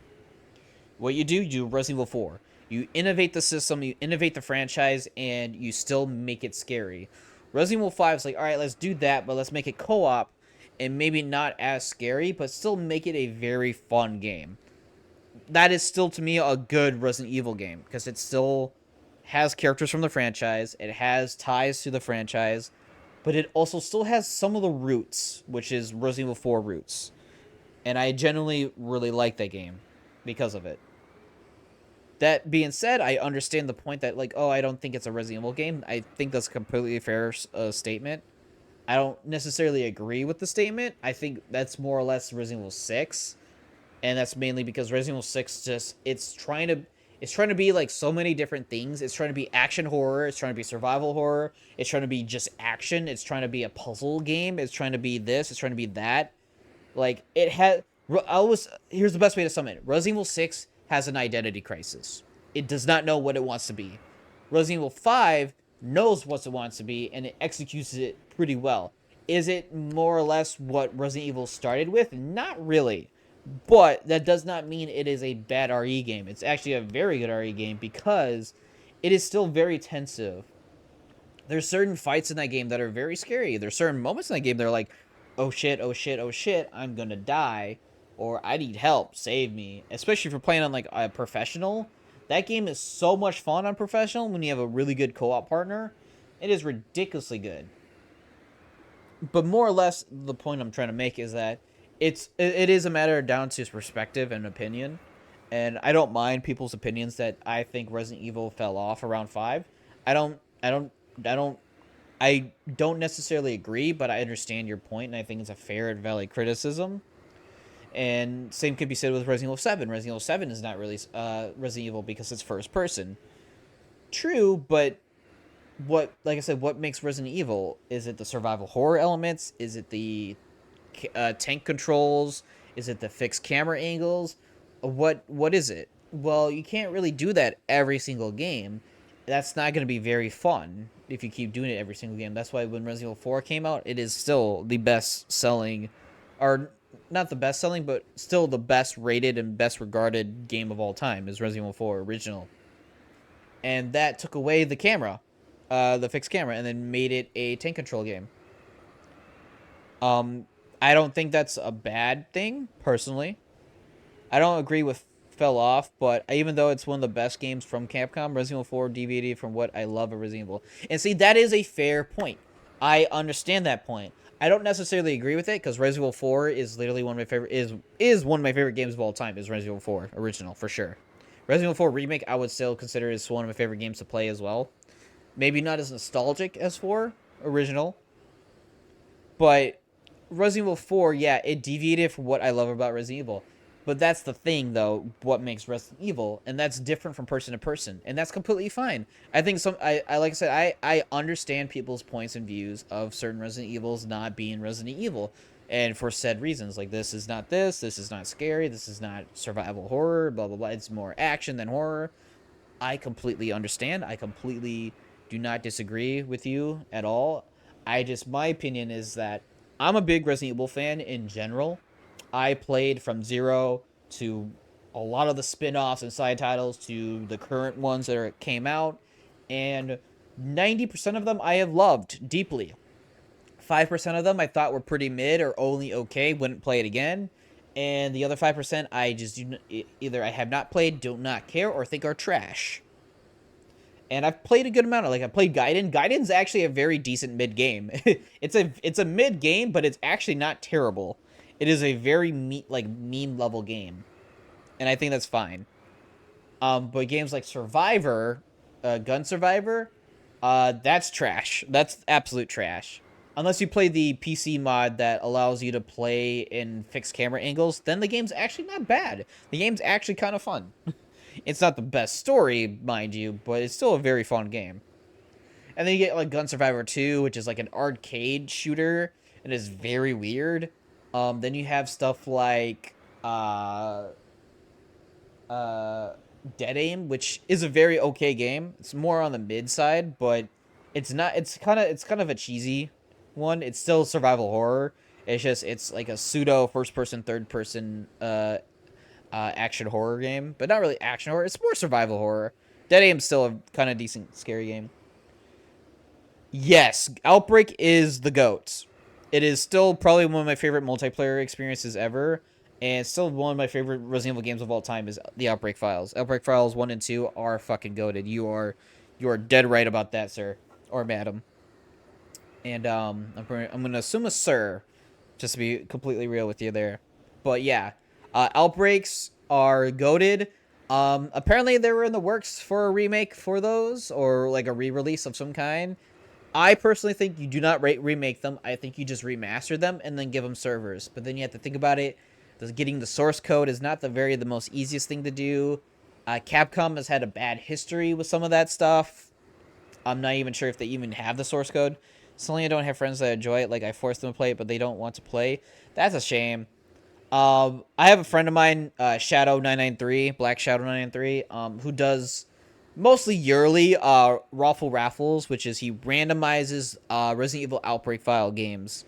Speaker 1: What you do Resident Evil 4. You innovate the system, you innovate the franchise, and you still make it scary. Resident Evil 5 is like, all right, let's do that, but let's make it co-op, and maybe not as scary, but still make it a very fun game. That is still, to me, a good Resident Evil game, because it still has characters from the franchise, it has ties to the franchise, but it also still has some of the roots, which is Resident Evil 4 roots. And I genuinely really like that game because of it. That being said, I understand the point that, like, oh, I don't think it's a Resident Evil game. I think that's a completely fair statement. I don't necessarily agree with the statement. I think that's more or less Resident Evil 6. And that's mainly because Resident Evil 6 just, it's trying to be like so many different things. It's trying to be action horror, it's trying to be survival horror, it's trying to be just action, it's trying to be a puzzle game, it's trying to be this, it's trying to be that. Like, it has, here's the best way to sum it. Resident Evil 6 has an identity crisis. It does not know what it wants to be. Resident Evil 5 knows what it wants to be, and it executes it pretty well. Is it more or less what Resident Evil started with? Not really. But that does not mean it is a bad RE game. It's actually a very good RE game because it is still very tensive. There's certain fights in that game that are very scary. There's certain moments in that game that are like, oh shit, oh shit, oh shit, I'm gonna die, or I need help, save me. Especially if you're playing on like a professional. That game is so much fun on professional when you have a really good co-op partner. It is ridiculously good. But more or less, the point I'm trying to make is that it is a matter down to perspective and opinion. And I don't mind people's opinions that I think Resident Evil fell off around 5. I don't I don't I don't I don't necessarily agree, but I understand your point, and I think it's a fair and valid criticism. And same could be said with Resident Evil 7. Resident Evil 7 is not really Resident Evil because it's first person. True, but like I said, what makes Resident Evil? Is it the survival horror elements? Is it the tank controls? Is it the fixed camera angles? What is it? Well, you can't really do that every single game. That's not going to be very fun if you keep doing it every single game. That's why when Resident Evil 4 came out, it is still the best selling, or not the best selling, but still the best rated and best regarded game of all time is Resident Evil 4 original. And that took away the camera, the fixed camera, and then made it a tank control game. I don't think that's a bad thing, personally. I don't agree with fell off, but even though it's one of the best games from Capcom, Resident Evil 4 deviated from what I love of Resident Evil. And see, that is a fair point. I understand that point. I don't necessarily agree with it because Resident Evil 4 is literally one of my favorite is one of my favorite games of all time. Is Resident Evil 4 original for sure. Resident Evil 4 remake I would still consider is one of my favorite games to play as well. Maybe not as nostalgic as 4 original, but Resident Evil 4, yeah, it deviated from what I love about Resident Evil. But that's the thing, though, what makes Resident Evil, and that's different from person to person, and that's completely fine. I think I like I said, I understand people's points and views of certain Resident Evils not being Resident Evil, and for said reasons, like this is not this is not scary, this is not survival horror, blah blah blah. It's more action than horror. I completely understand. I completely do not disagree with you at all. My opinion is that I'm a big Resident Evil fan in general. I played from zero to a lot of the spin-offs and side titles to the current ones that came out, and 90% of them I have loved deeply. 5% of them I thought were pretty mid or only okay, wouldn't play it again. And the other 5% I just either I have not played, do not care, or think are trash. And I've played a good amount of, like, I played Gaiden. Gaiden's actually a very decent mid game. It's a mid game, but it's actually not terrible. It is a very meme level game, and I think that's fine. But games like Survivor, Gun Survivor, that's trash. That's absolute trash. Unless you play the PC mod that allows you to play in fixed camera angles, then the game's actually not bad. The game's actually kind of fun. It's not the best story, mind you, but it's still a very fun game. And then you get like Gun Survivor 2, which is like an arcade shooter, and is very weird. Then you have stuff like Dead Aim, which is a very okay game. It's more on the mid side, but it's not. It's kind of a cheesy one. It's still survival horror. It's like a pseudo first person, third person action horror game, but not really action horror. It's more survival horror. Dead Aim's still a kind of decent scary game. Yes, Outbreak is the GOAT. It is still probably one of my favorite multiplayer experiences ever, and still one of my favorite Resident Evil games of all time is the Outbreak Files. Outbreak Files 1 and 2 are fucking goated. You are dead right about that, sir. Or madam. And I'm gonna assume a sir, just to be completely real with you there. But yeah, Outbreaks are goated. Apparently they were in the works for a remake for those, or like a re-release of some kind. I personally think you do not remake them. I think you just remaster them and then give them servers. But then you have to think about it. Getting the source code is not the most easiest thing to do. Capcom has had a bad history with some of that stuff. I'm not even sure if they even have the source code. Suddenly I don't have friends that enjoy it. Like, I force them to play it, but they don't want to play. That's a shame. I have a friend of mine, Shadow993, Black Shadow993, who does mostly yearly Raffle Raffles, which is he randomizes Resident Evil Outbreak File games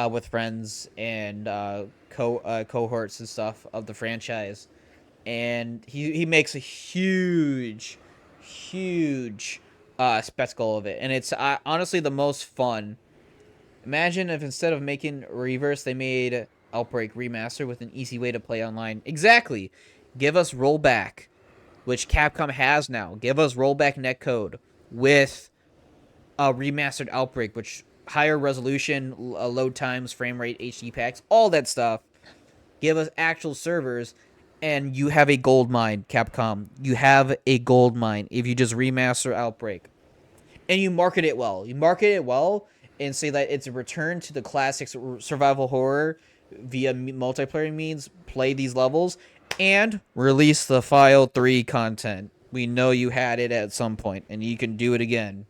Speaker 1: with friends and cohorts and stuff of the franchise. And he makes a huge spectacle of it. And it's honestly the most fun. Imagine if instead of making Reverse, they made Outbreak Remaster with an easy way to play online. Exactly. Give us rollback, which Capcom has now. Give us rollback netcode with a remastered Outbreak, which higher resolution, load times, frame rate, HD packs, all that stuff. Give us actual servers, and you have a gold mine, Capcom. You have a gold mine if you just remaster Outbreak. And you market it well. You market it well and say that it's a return to the classic survival horror via multiplayer means. Play these levels and release the File 3 content. We know you had it at some point, and you can do it again.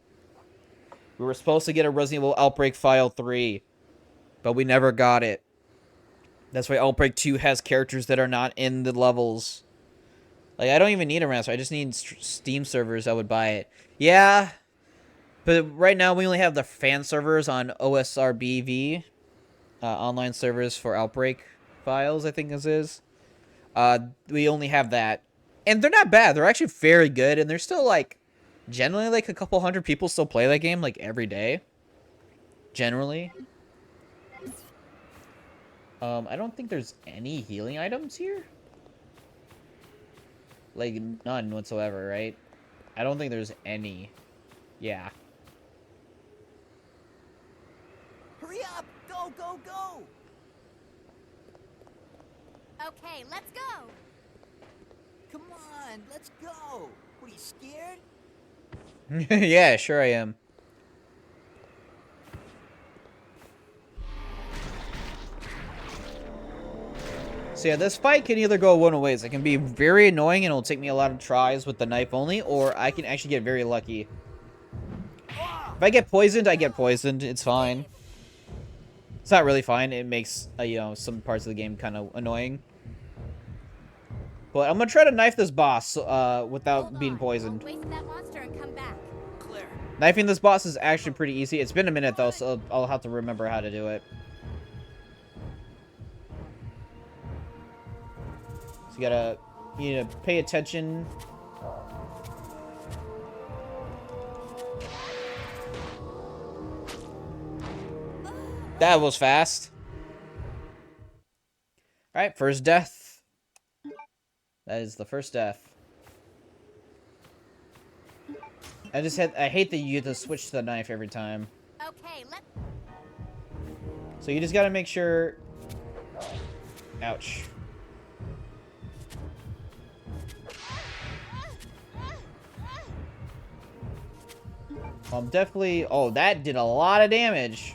Speaker 1: We were supposed to get a Resident Evil Outbreak File 3, but we never got it. That's why Outbreak 2 has characters that are not in the levels. Like, I don't even need a remaster. I just need Steam servers. I would buy it. Yeah, but right now we only have the fan servers on OSRBV, online servers for Outbreak Files, I think this is. We only have that. And they're not bad. They're actually very good, and they're still, like, generally, like, a couple hundred people still play that game, like, every day. Generally. I don't think there's any healing items here. Like, none whatsoever, right? I don't think there's any. Yeah.
Speaker 2: Hurry up! Go, go, go!
Speaker 3: Okay, let's go.
Speaker 2: Come on, let's go! What, are you scared?
Speaker 1: Yeah, sure I am. So yeah, this fight can either go one of ways. It can be very annoying and it'll take me a lot of tries with the knife only, or I can actually get very lucky. If I get poisoned, I get poisoned. It's fine. It's not really fine. It makes, you know, some parts of the game kind of annoying. But I'm gonna try to knife this boss without
Speaker 3: Hold
Speaker 1: being
Speaker 3: on.
Speaker 1: poisoned.
Speaker 3: I'll waste that monster and come back.
Speaker 2: Clear.
Speaker 1: Knifing this boss is actually pretty easy. It's been a minute though, so I'll have to remember how to do it. So you need to pay attention. That was fast. Alright, first death. That is the first death. I hate that you have to switch to the knife every time.
Speaker 3: Okay, let's...
Speaker 1: So you just gotta make sure... Ouch. Definitely... Oh, that did a lot of damage.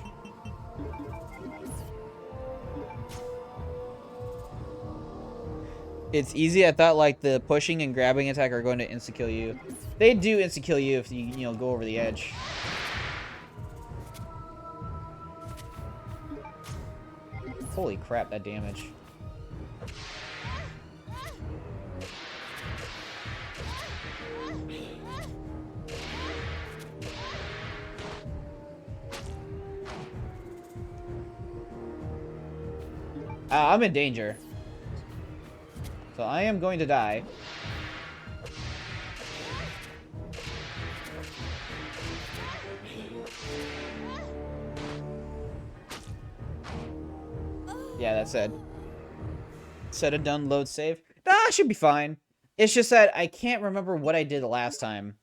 Speaker 1: It's easy. I thought, like, the pushing and grabbing attack are going to insta-kill you. They do insta-kill you if you, you know, go over the edge. Holy crap, that damage. I'm in danger. So I am going to die. Yeah, that's it. Set and done, load save. Nah, I should be fine. It's just that I can't remember what I did the last time.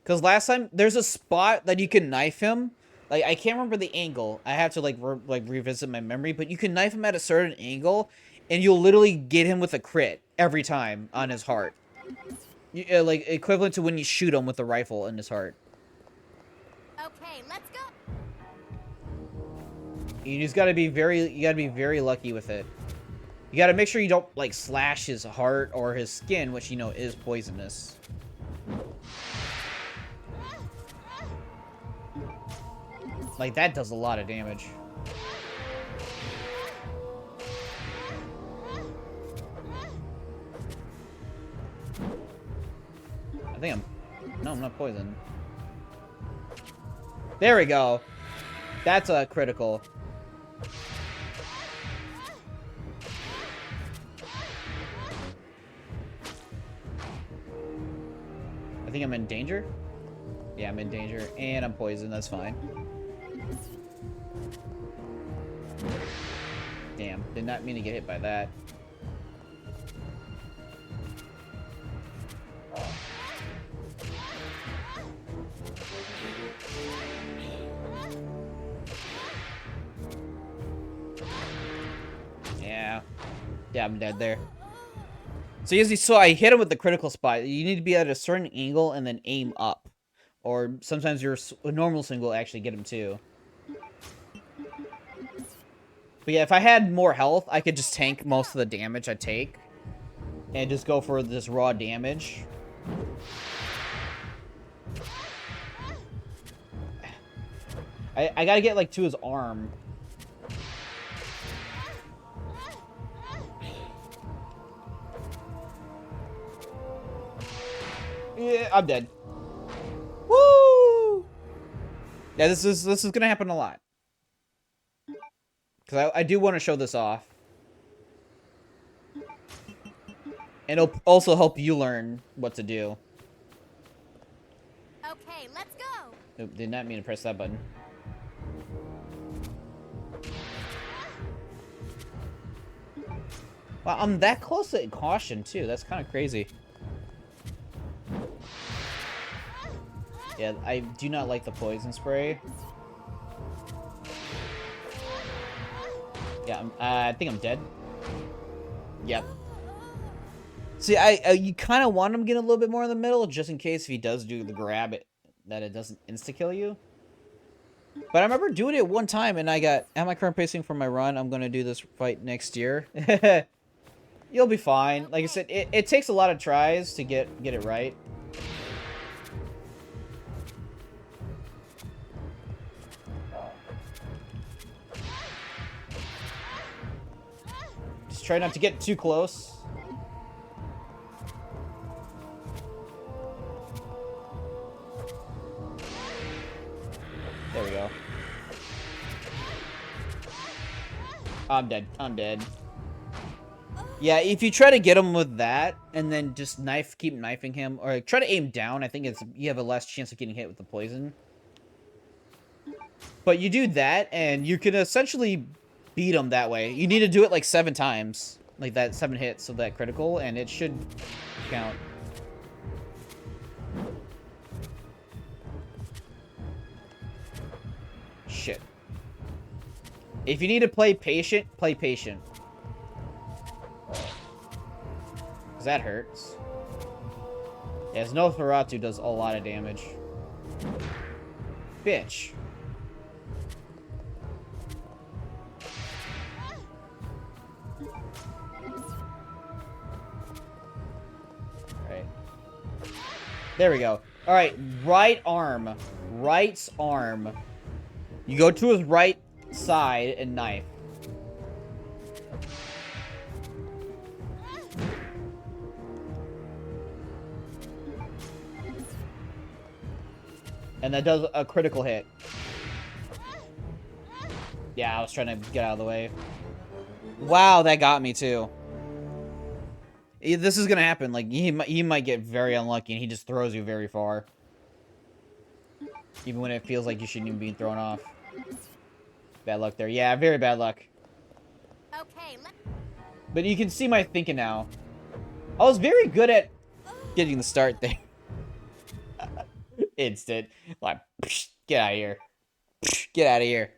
Speaker 1: Because last time, there's a spot that you can knife him. Like, I can't remember the angle. I have to, like, revisit my memory. But you can knife him at a certain angle, and you'll literally get him with a crit every time on his heart. Like, equivalent to when you shoot him with a rifle in his heart.
Speaker 3: Okay, let's go.
Speaker 1: You just gotta be very lucky with it. You gotta make sure you don't, like, slash his heart or his skin, which, you know, is poisonous. Like, that does a lot of damage. I think no, I'm not poisoned. There we go. That's a critical. I think I'm in danger. Yeah, I'm in danger. And I'm poisoned. That's fine. Damn. Did not mean to get hit by that. Yeah. Yeah, I'm dead there. So I hit him with the critical spot. You need to be at a certain angle and then aim up. Or sometimes your normal swing will actually get him too. But yeah, if I had more health, I could just tank most of the damage I take. And just go for this raw damage. I gotta get, like, to his arm. Yeah, I'm dead. Woo! Yeah, this is gonna happen a lot. Because I do want to show this off. And it'll also help you learn what to do.
Speaker 3: Okay, let's go.
Speaker 1: Nope, did not mean to press that button. Wow, I'm that close to caution, too. That's kind of crazy. Yeah, I do not like the poison spray. Yeah, I think I'm dead. Yep. See, you kind of want him to get a little bit more in the middle, just in case if he does do the grab, that it doesn't insta-kill you. But I remember doing it one time, and I got, at my current pacing for my run, I'm going to do this fight next year. You'll be fine. Like I said, it takes a lot of tries to get it right. Just try not to get too close. There we go. I'm dead. I'm dead. Yeah, if you try to get him with that, and then just keep knifing him, or try to aim down, I think you have a less chance of getting hit with the poison. But you do that, and you can essentially beat him that way. You need to do it like 7 times. Like that 7 hits of that critical, and it should count. Shit. If you need to play patient, play patient. Because that hurts. Yeah, Nosferatu does a lot of damage. Bitch. Alright. There we go. Alright, right arm. Right's arm. You go to his right side and knife. And that does a critical hit. Yeah, I was trying to get out of the way. Wow, that got me too. This is gonna happen. Like, he might get very unlucky and he just throws you very far. Even when it feels like you shouldn't even be thrown off. Bad luck there. Yeah, very bad luck.
Speaker 3: Okay,
Speaker 1: But you can see my thinking now. I was very good at getting the start there. Instant. Like, psh, get out of here. Psh, get out of here.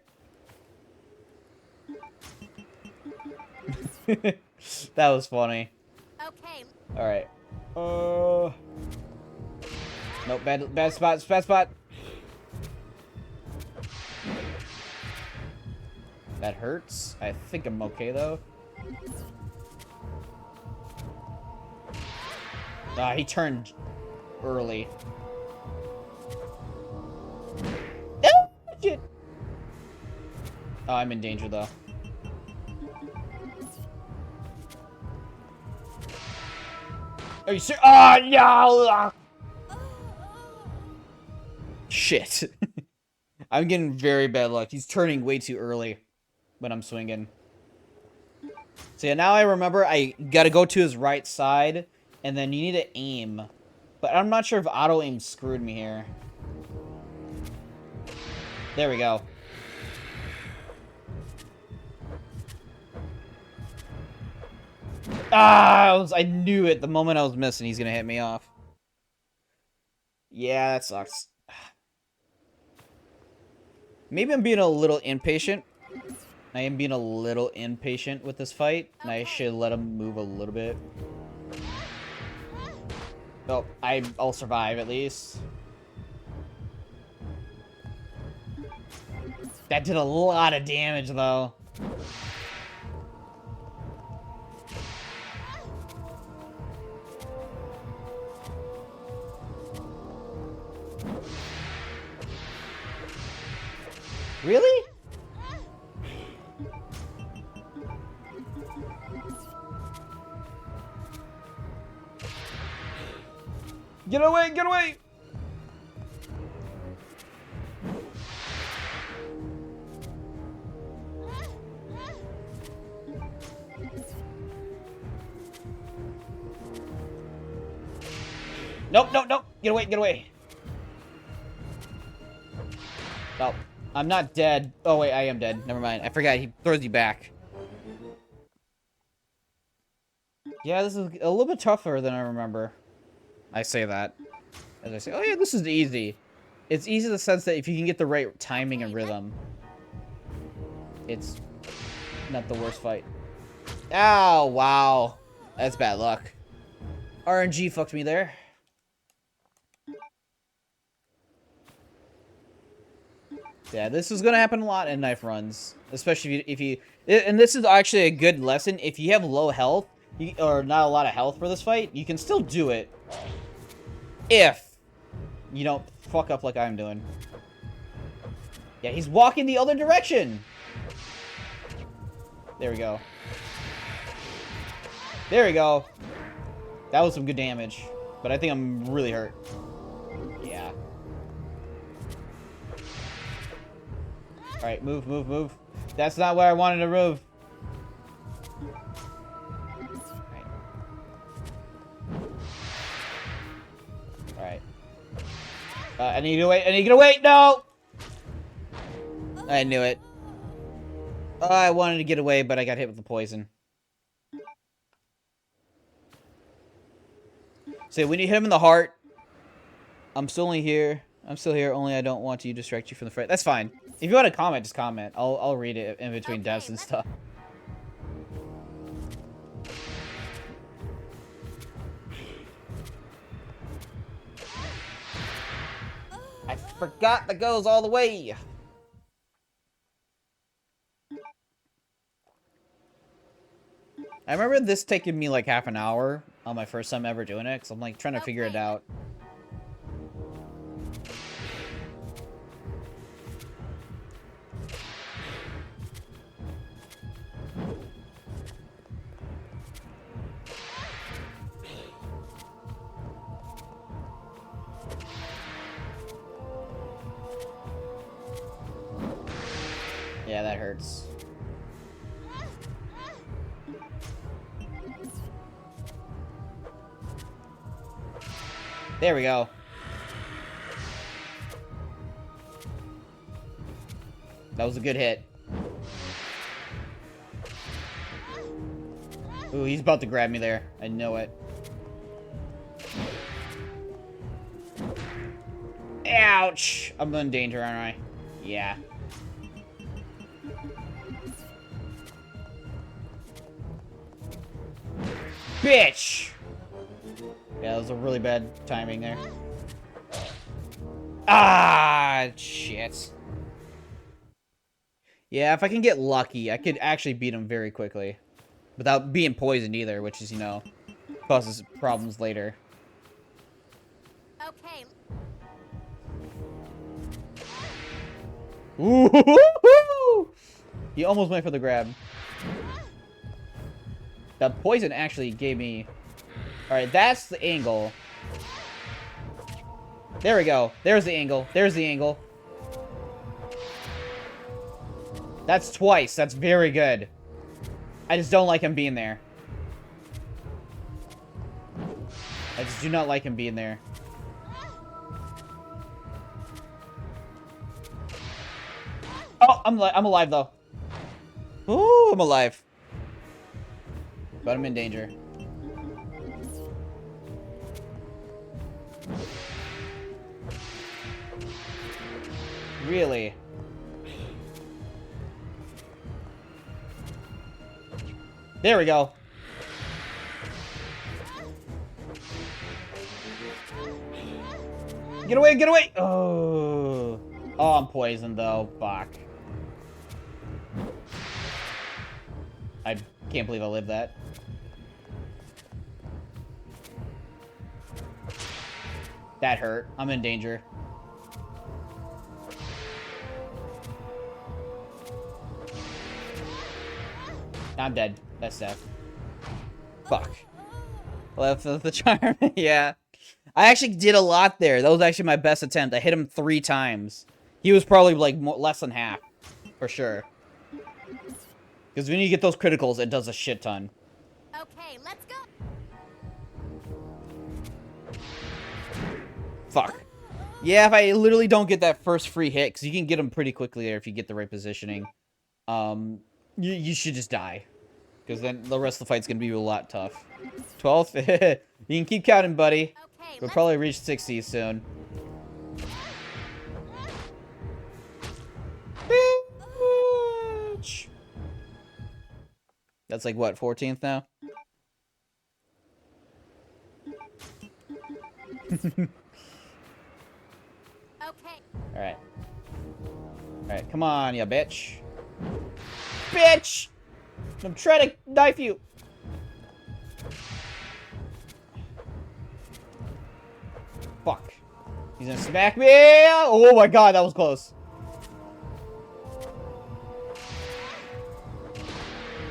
Speaker 1: That was funny.
Speaker 3: Okay.
Speaker 1: Alright. Nope, bad spot, bad spot. That hurts. I think I'm okay, though. Ah, he turned early. Oh, shit. Oh, I'm in danger, though. Are you serious? Oh, no! Shit. I'm getting very bad luck. He's turning way too early when I'm swinging. So yeah, now I remember I gotta go to his right side, and then you need to aim. But I'm not sure if auto-aim screwed me here. There we go. Ah, I knew it. The moment I was missing, he's gonna hit me off. Yeah, that sucks. Maybe I'm being a little impatient. I am being a little impatient with this fight, and I should let him move a little bit. Oh, I'll survive at least. That did a lot of damage, though. Really? Get away! Get away! Nope, nope, nope! Get away, get away! Oh, I'm not dead. Oh, wait, I am dead. Never mind. I forgot he throws you back. Yeah, this is a little bit tougher than I remember. I say that. As I say, oh yeah, this is easy. It's easy in the sense that if you can get the right timing and rhythm, it's not the worst fight. Ow, wow. That's bad luck. RNG fucked me there. Yeah, this is gonna happen a lot in knife runs, especially if you and this is actually a good lesson. If you have low health or not a lot of health for this fight, you can still do it if you don't fuck up like I'm doing. Yeah, he's walking the other direction. There we go. There we go. That was some good damage, but I think I'm really hurt. Yeah. Alright, move, move, move. That's not where I wanted to move. Alright. I need to wait. I need to wait. No! I knew it. I wanted to get away, but I got hit with the poison. So when you hit him in the heart, I'm still only here. I'm still here, only I don't want to distract you from the fight. That's fine. If you want to comment, just comment. I'll read it in between deaths and stuff. I forgot that goes all the way. I remember this taking me like half an hour on my first time ever doing it, because I'm like trying to figure it out. Yeah, that hurts. There we go. That was a good hit. Ooh, he's about to grab me there. I know it. Ouch! I'm in danger, aren't I? Yeah. Bitch! Yeah, that was a really bad timing there. Ah, shit. Yeah, if I can get lucky, I could actually beat him very quickly. Without being poisoned either, which is, you know, causes problems later.
Speaker 3: Okay.
Speaker 1: Ooh! He almost went for the grab. The poison actually gave me... Alright, that's the angle. There we go. There's the angle. There's the angle. That's twice. That's very good. I just don't like him being there. I just do not like him being there. Oh, I'm alive, though. Ooh, I'm alive. But I'm in danger. Really? There we go. Get away, get away! Oh. Oh, I'm poisoned, though. Fuck. I can't believe I lived that. That hurt. I'm in danger. I'm dead. That's death. Fuck. Left of the charm. Yeah. I actually did a lot there. That was actually my best attempt. I hit him 3 times. He was probably like less than half. For sure. Because when you get those criticals, it does a shit ton.
Speaker 3: Okay, let's go.
Speaker 1: Fuck. Yeah, if I literally don't get that first free hit, because you can get them pretty quickly there if you get the right positioning, you should just die. Because then the rest of the fight's gonna be a lot tough. 12th? You can keep counting, buddy.
Speaker 3: Okay,
Speaker 1: We'll probably reach 60 soon. Bitch. That's like, what, 14th now?
Speaker 3: Okay.
Speaker 1: Alright. Alright, come on, you bitch. Bitch! I'm trying to knife you! Fuck. He's gonna smack me! Oh my god, that was close.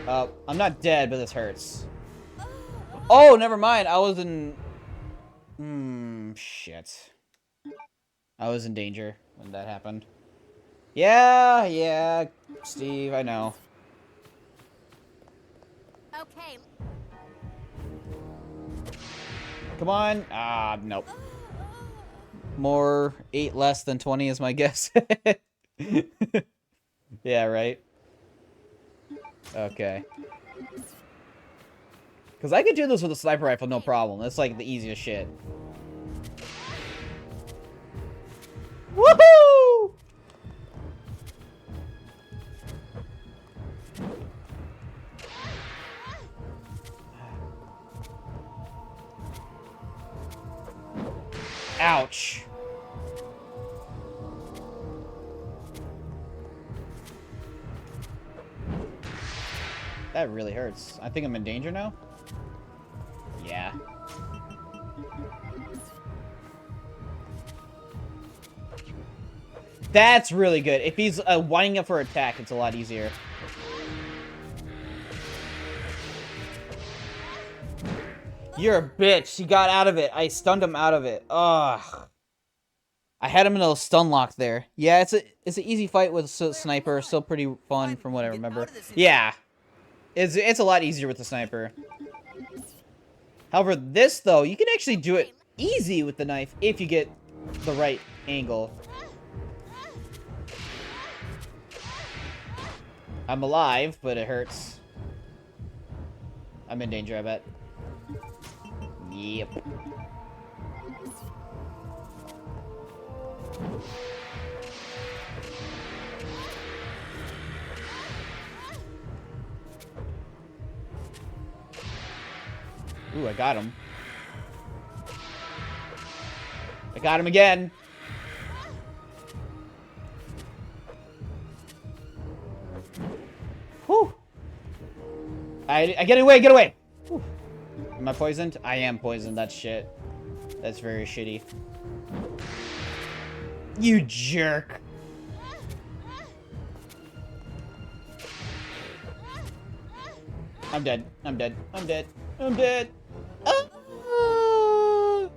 Speaker 1: I'm not dead, but this hurts. Oh, never mind. I was in... shit. I was in danger when that happened. Yeah, Steve, I know.
Speaker 3: Okay.
Speaker 1: Come on. Ah, nope. More 8 less than 20 is my guess. Yeah, right? Okay. Because I could do this with a sniper rifle, no problem. That's like the easiest shit. Woohoo! Ouch. That really hurts. I think I'm in danger now? Yeah. That's really good. If he's winding up for attack, it's a lot easier. You're a bitch. He got out of it. I stunned him out of it. Ugh. I had him in a stun lock there. Yeah, it's an easy fight with a sniper. Still pretty fun from what I remember. Yeah. It's a lot easier with the sniper. However, this, though, you can actually do it easy with the knife if you get the right angle. I'm alive, but it hurts. I'm in danger, I bet. Yep. Ooh, I got him. I got him again. Whew. I get away, get away. Whew. Am I poisoned? I am poisoned. That's shit. That's very shitty. You jerk. I'm dead. I'm dead. I'm dead. I'm dead. Ah!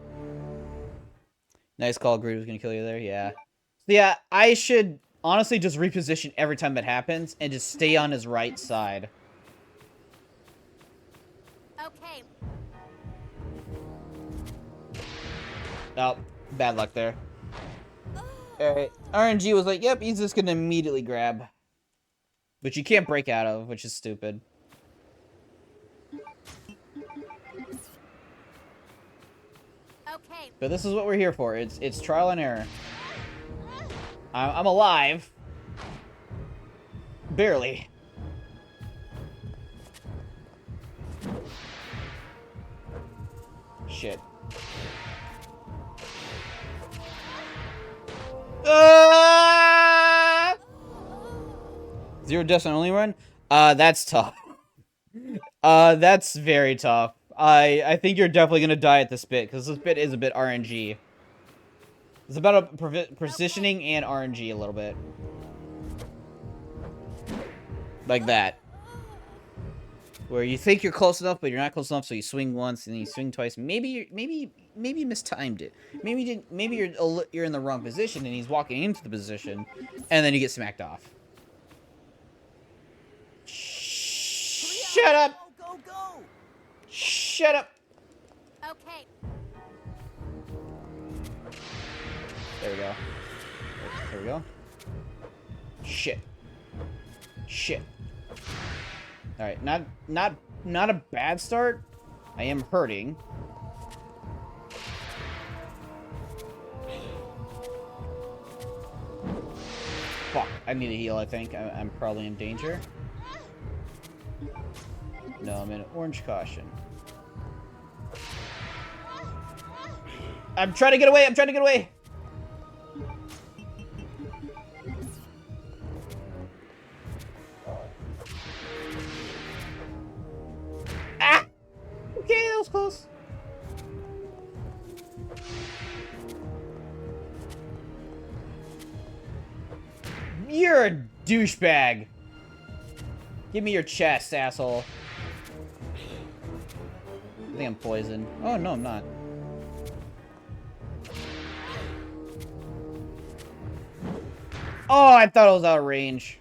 Speaker 1: Nice call. Greed was gonna kill you there. Yeah. Yeah, I should honestly just reposition every time that happens and just stay on his right side.
Speaker 3: Okay.
Speaker 1: Oh, bad luck there. Alright. RNG was like, yep, he's just gonna immediately grab. Which you can't break out of, which is stupid.
Speaker 3: Okay.
Speaker 1: But this is what we're here for. It's trial and error. I'm alive. Barely. Shit. Zero deaths on only run? That's tough. That's very tough. I think you're definitely gonna die at this bit, because this bit is a bit RNG. It's about a positioning and RNG a little bit. Like that. Where you think you're close enough, but you're not close enough, so you swing once and then you swing twice. Maybe you mistimed it. Maybe you're in the wrong position and he's walking into the position, and then you get smacked off. Shut up!
Speaker 2: Go, go, go!
Speaker 1: Shut up!
Speaker 3: Okay.
Speaker 1: There we go. There we go. Shit. Shit. All right, not a bad start. I am hurting. Fuck, I need a heal, I think. I'm probably in danger. No, I'm in orange caution. I'm trying to get away! I'm trying to get away! Ah! Okay, that was close. You're a douchebag. Give me your chest, asshole. I think I'm poisoned. Oh, no, I'm not. Oh, I thought it was out of range.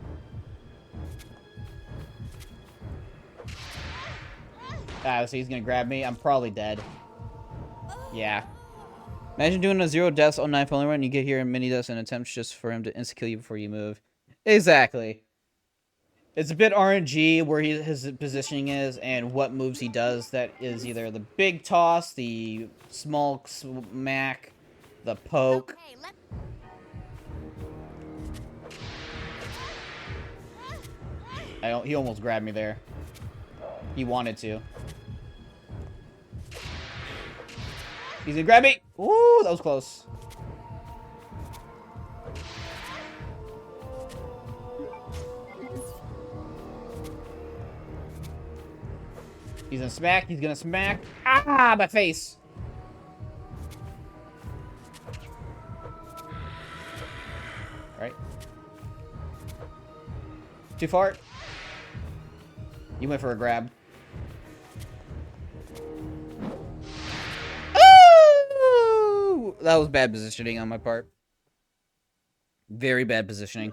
Speaker 1: Ah, so he's gonna grab me. I'm probably dead. Yeah. Imagine doing a 0 deaths on 9 only run, you get here in mini deaths and attempts just for him to insta-kill you before you move. Exactly. It's a bit RNG where his positioning is and what moves he does that is either the big toss, the small smack, the poke. He almost grabbed me there. He wanted to. He's gonna grab me! Ooh, that was close. He's gonna smack, he's gonna smack. Ah, my face! Alright. Too far? You went for a grab. Oh! That was bad positioning on my part. Very bad positioning.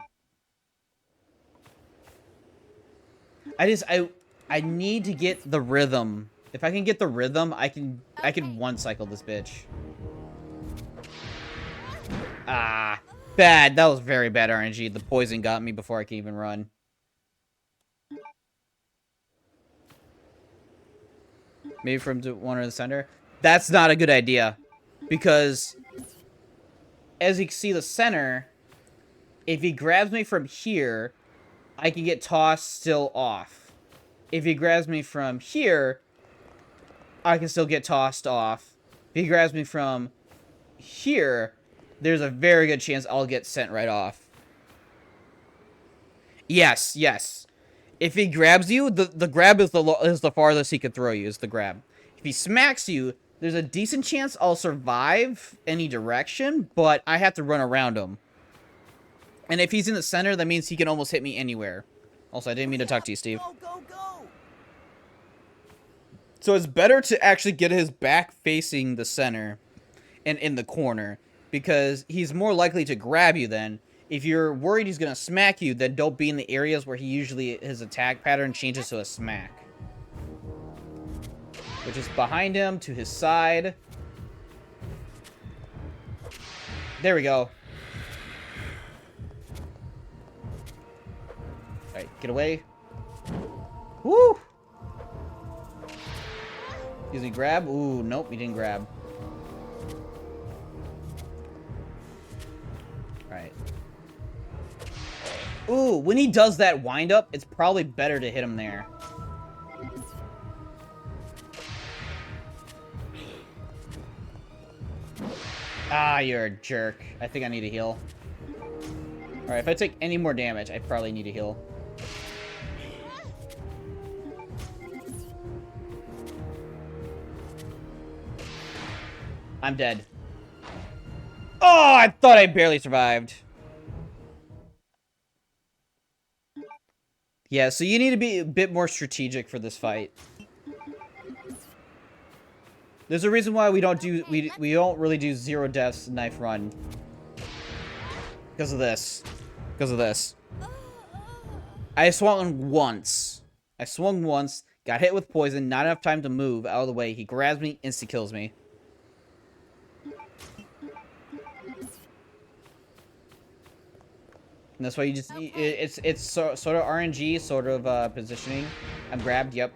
Speaker 1: I need to get the rhythm. If I can get the rhythm, I can one cycle this bitch. Ah, bad. That was very bad RNG. The poison got me before I could even run. Maybe from one or the center. That's not a good idea, because as you can see, the center. If he grabs me from here, I can get tossed still off. If he grabs me from here, I can still get tossed off. If he grabs me from here, there's a very good chance I'll get sent right off. Yes, yes. If he grabs you, the grab is the farthest he could throw you, is the grab. If he smacks you, there's a decent chance I'll survive any direction, but I have to run around him. And if he's in the center, that means he can almost hit me anywhere. Also, I didn't mean to talk to you, Steve.
Speaker 2: Go, go, go!
Speaker 1: So it's better to actually get his back facing the center and in the corner, because he's more likely to grab you then. If you're worried he's going to smack you, then don't be in the areas where his attack pattern changes to a smack. Which is behind him, to his side. There we go. Alright, get away. Woo! Does he grab? Ooh, nope, he didn't grab. Alright. Ooh, when he does that wind up, it's probably better to hit him there. Ah, you're a jerk. I think I need a heal. Alright, if I take any more damage, I probably need a heal. I'm dead. Oh, I thought I barely survived. Yeah, so you need to be a bit more strategic for this fight. There's a reason why we don't really do 0 deaths knife run. Because of this. Because of this. I swung once. Got hit with poison, not enough time to move out of the way. He grabs me, insta-kills me. And that's why you just, it's sort of RNG, sort of positioning. I'm grabbed, yep.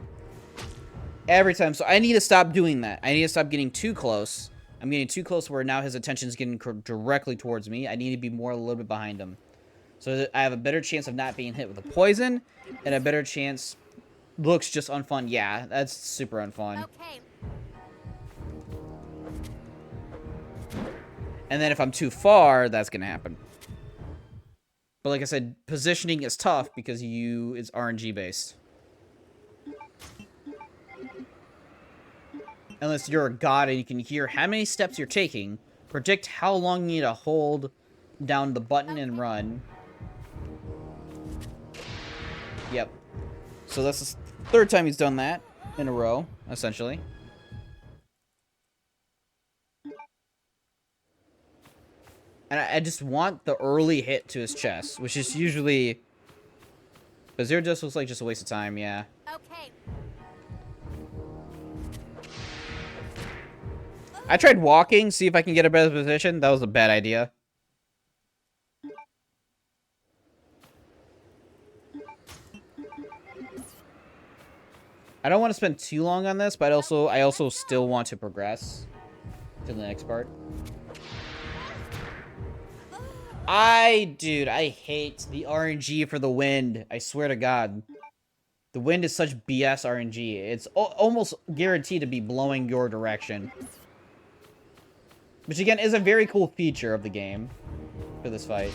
Speaker 1: Every time. So I need to stop doing that. I need to stop getting too close. I'm getting too close where now his attention's getting directly towards me. I need to be more a little bit behind him. So that I have a better chance of not being hit with a poison, and a better chance... Looks just unfun. Yeah, that's super unfun.
Speaker 3: Okay.
Speaker 1: And then if I'm too far, that's going to happen. But like I said, positioning is tough because it's RNG based. Unless you're a god and you can hear how many steps you're taking, predict how long you need to hold down the button and run. Yep. So that's the third time he's done that in a row, essentially. And I just want the early hit to his chest, which is usually... But Zero just looks like just a waste of time, yeah.
Speaker 3: Okay.
Speaker 1: I tried walking, see if I can get a better position. That was a bad idea. I don't want to spend too long on this, but I also still want to progress to the next part. Dude, I hate the RNG for the wind. I swear to God. The wind is such BS RNG. It's almost guaranteed to be blowing your direction. Which, again, is a very cool feature of the game for this fight.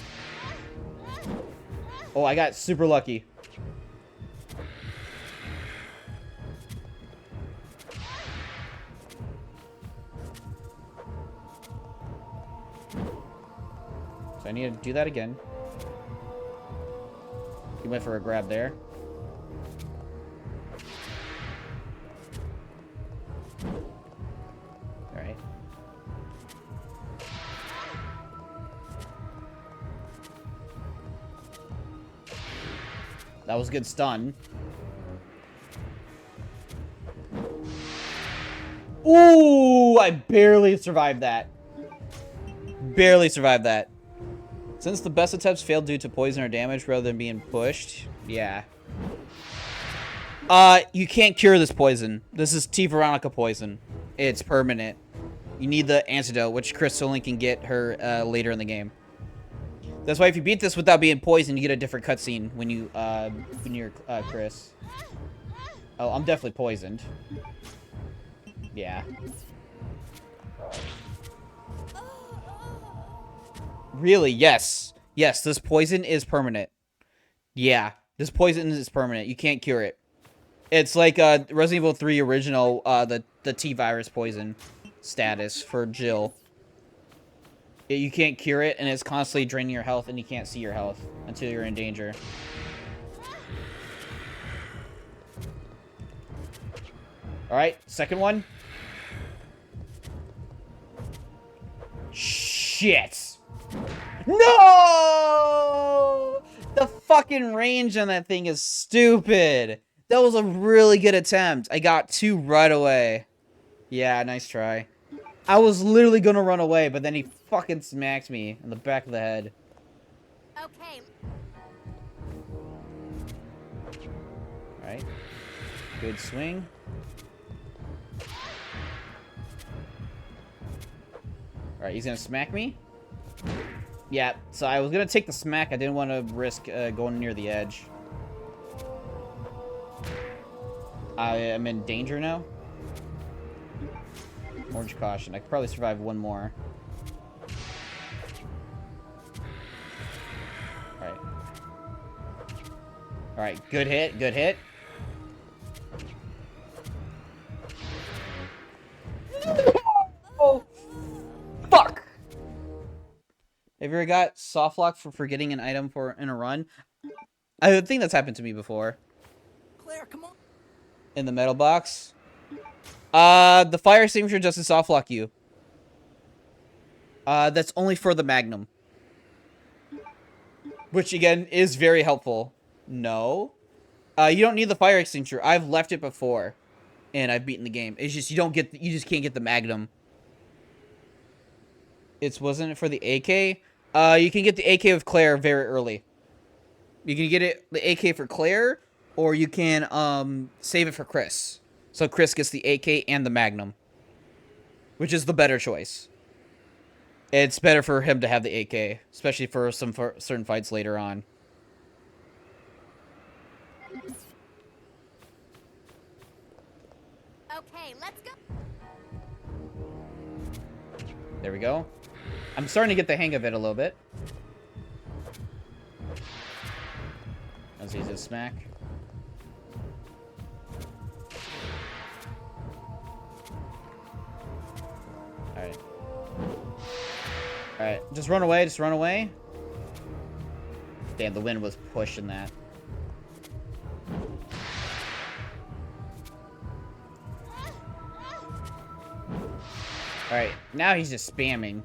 Speaker 1: Oh, I got super lucky. So I need to do that again. He went for a grab there. Alright. That was a good stun. Ooh, I barely survived that. Barely survived that. Since the best attempts failed due to poison or damage rather than being pushed. Yeah. You can't cure this poison. This is T. Veronica poison. It's permanent. You need the antidote, which Chris only can get her later in the game. That's why if you beat this without being poisoned, you get a different cutscene when you're Chris. Oh, I'm definitely poisoned. Yeah. Really? Yes. Yes, this poison is permanent. Yeah, this poison is permanent. You can't cure it. It's like Resident Evil 3 original, the T-virus poison status for Jill. You can't cure it, and it's constantly draining your health, and you can't see your health until you're in danger. Alright, second one. Shit! No! The fucking range on that thing is stupid. That was a really good attempt. I got 2 right away. Yeah, nice try. I was literally gonna run away, but then he fucking smacked me in the back of the head.
Speaker 3: Okay.
Speaker 1: Alright. Good swing. Alright, he's gonna smack me. Yeah, so I was gonna take the smack. I didn't want to risk going near the edge. I am in danger now. Orange caution. I could probably survive one more. Alright. Alright, good hit, good hit. Oh, fuck! Have you ever got soft lock for forgetting an item in a run? I think that's happened to me before.
Speaker 2: Claire, come on.
Speaker 1: In the metal box. The fire extinguisher doesn't soft lock you. That's only for the Magnum. Which, again, is very helpful. No. You don't need the fire extinguisher. I've left it before. And I've beaten the game. It's just, you just can't get the Magnum. Wasn't it for the AK? You can get the AK with Claire very early. You can get the AK for Claire, or you can save it for Chris. So Chris gets the AK and the Magnum, which is the better choice. It's better for him to have the AK, especially for certain fights later on.
Speaker 3: Okay, let's go.
Speaker 1: There we go. I'm starting to get the hang of it a little bit. Let's use this smack. Alright. Alright, just run away, just run away. Damn, the wind was pushing that. Alright, now he's just spamming.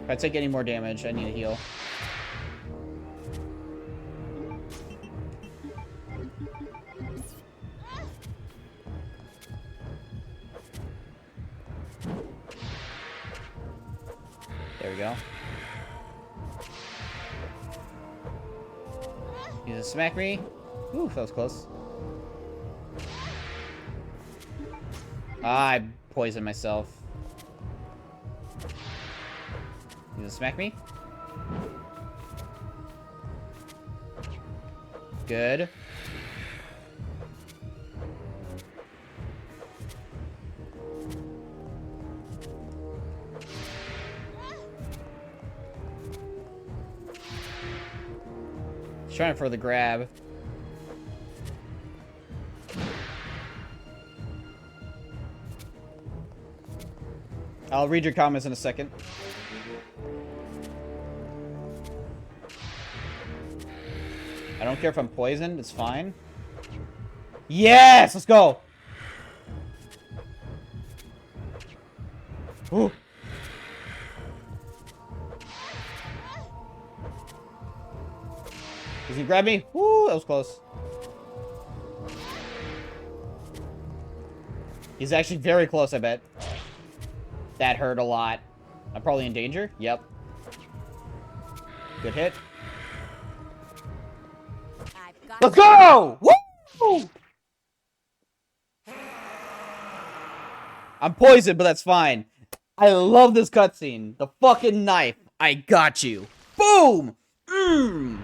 Speaker 1: If I take any more damage, I need a heal. There we go. Use a smack me. Ooh, that was close. Ah, I poisoned myself. Use a smack me. Good. Trying for the grab. I'll read your comments in a second. I don't care if I'm poisoned, it's fine. Yes! Let's go! Ooh. Does he grab me? Woo, that was close. He's actually very close, I bet. That hurt a lot. I'm probably in danger? Yep. Good hit. Let's go! Woo! I'm poisoned, but that's fine. I love this cutscene. The fucking knife. I got you. Boom! Mmm!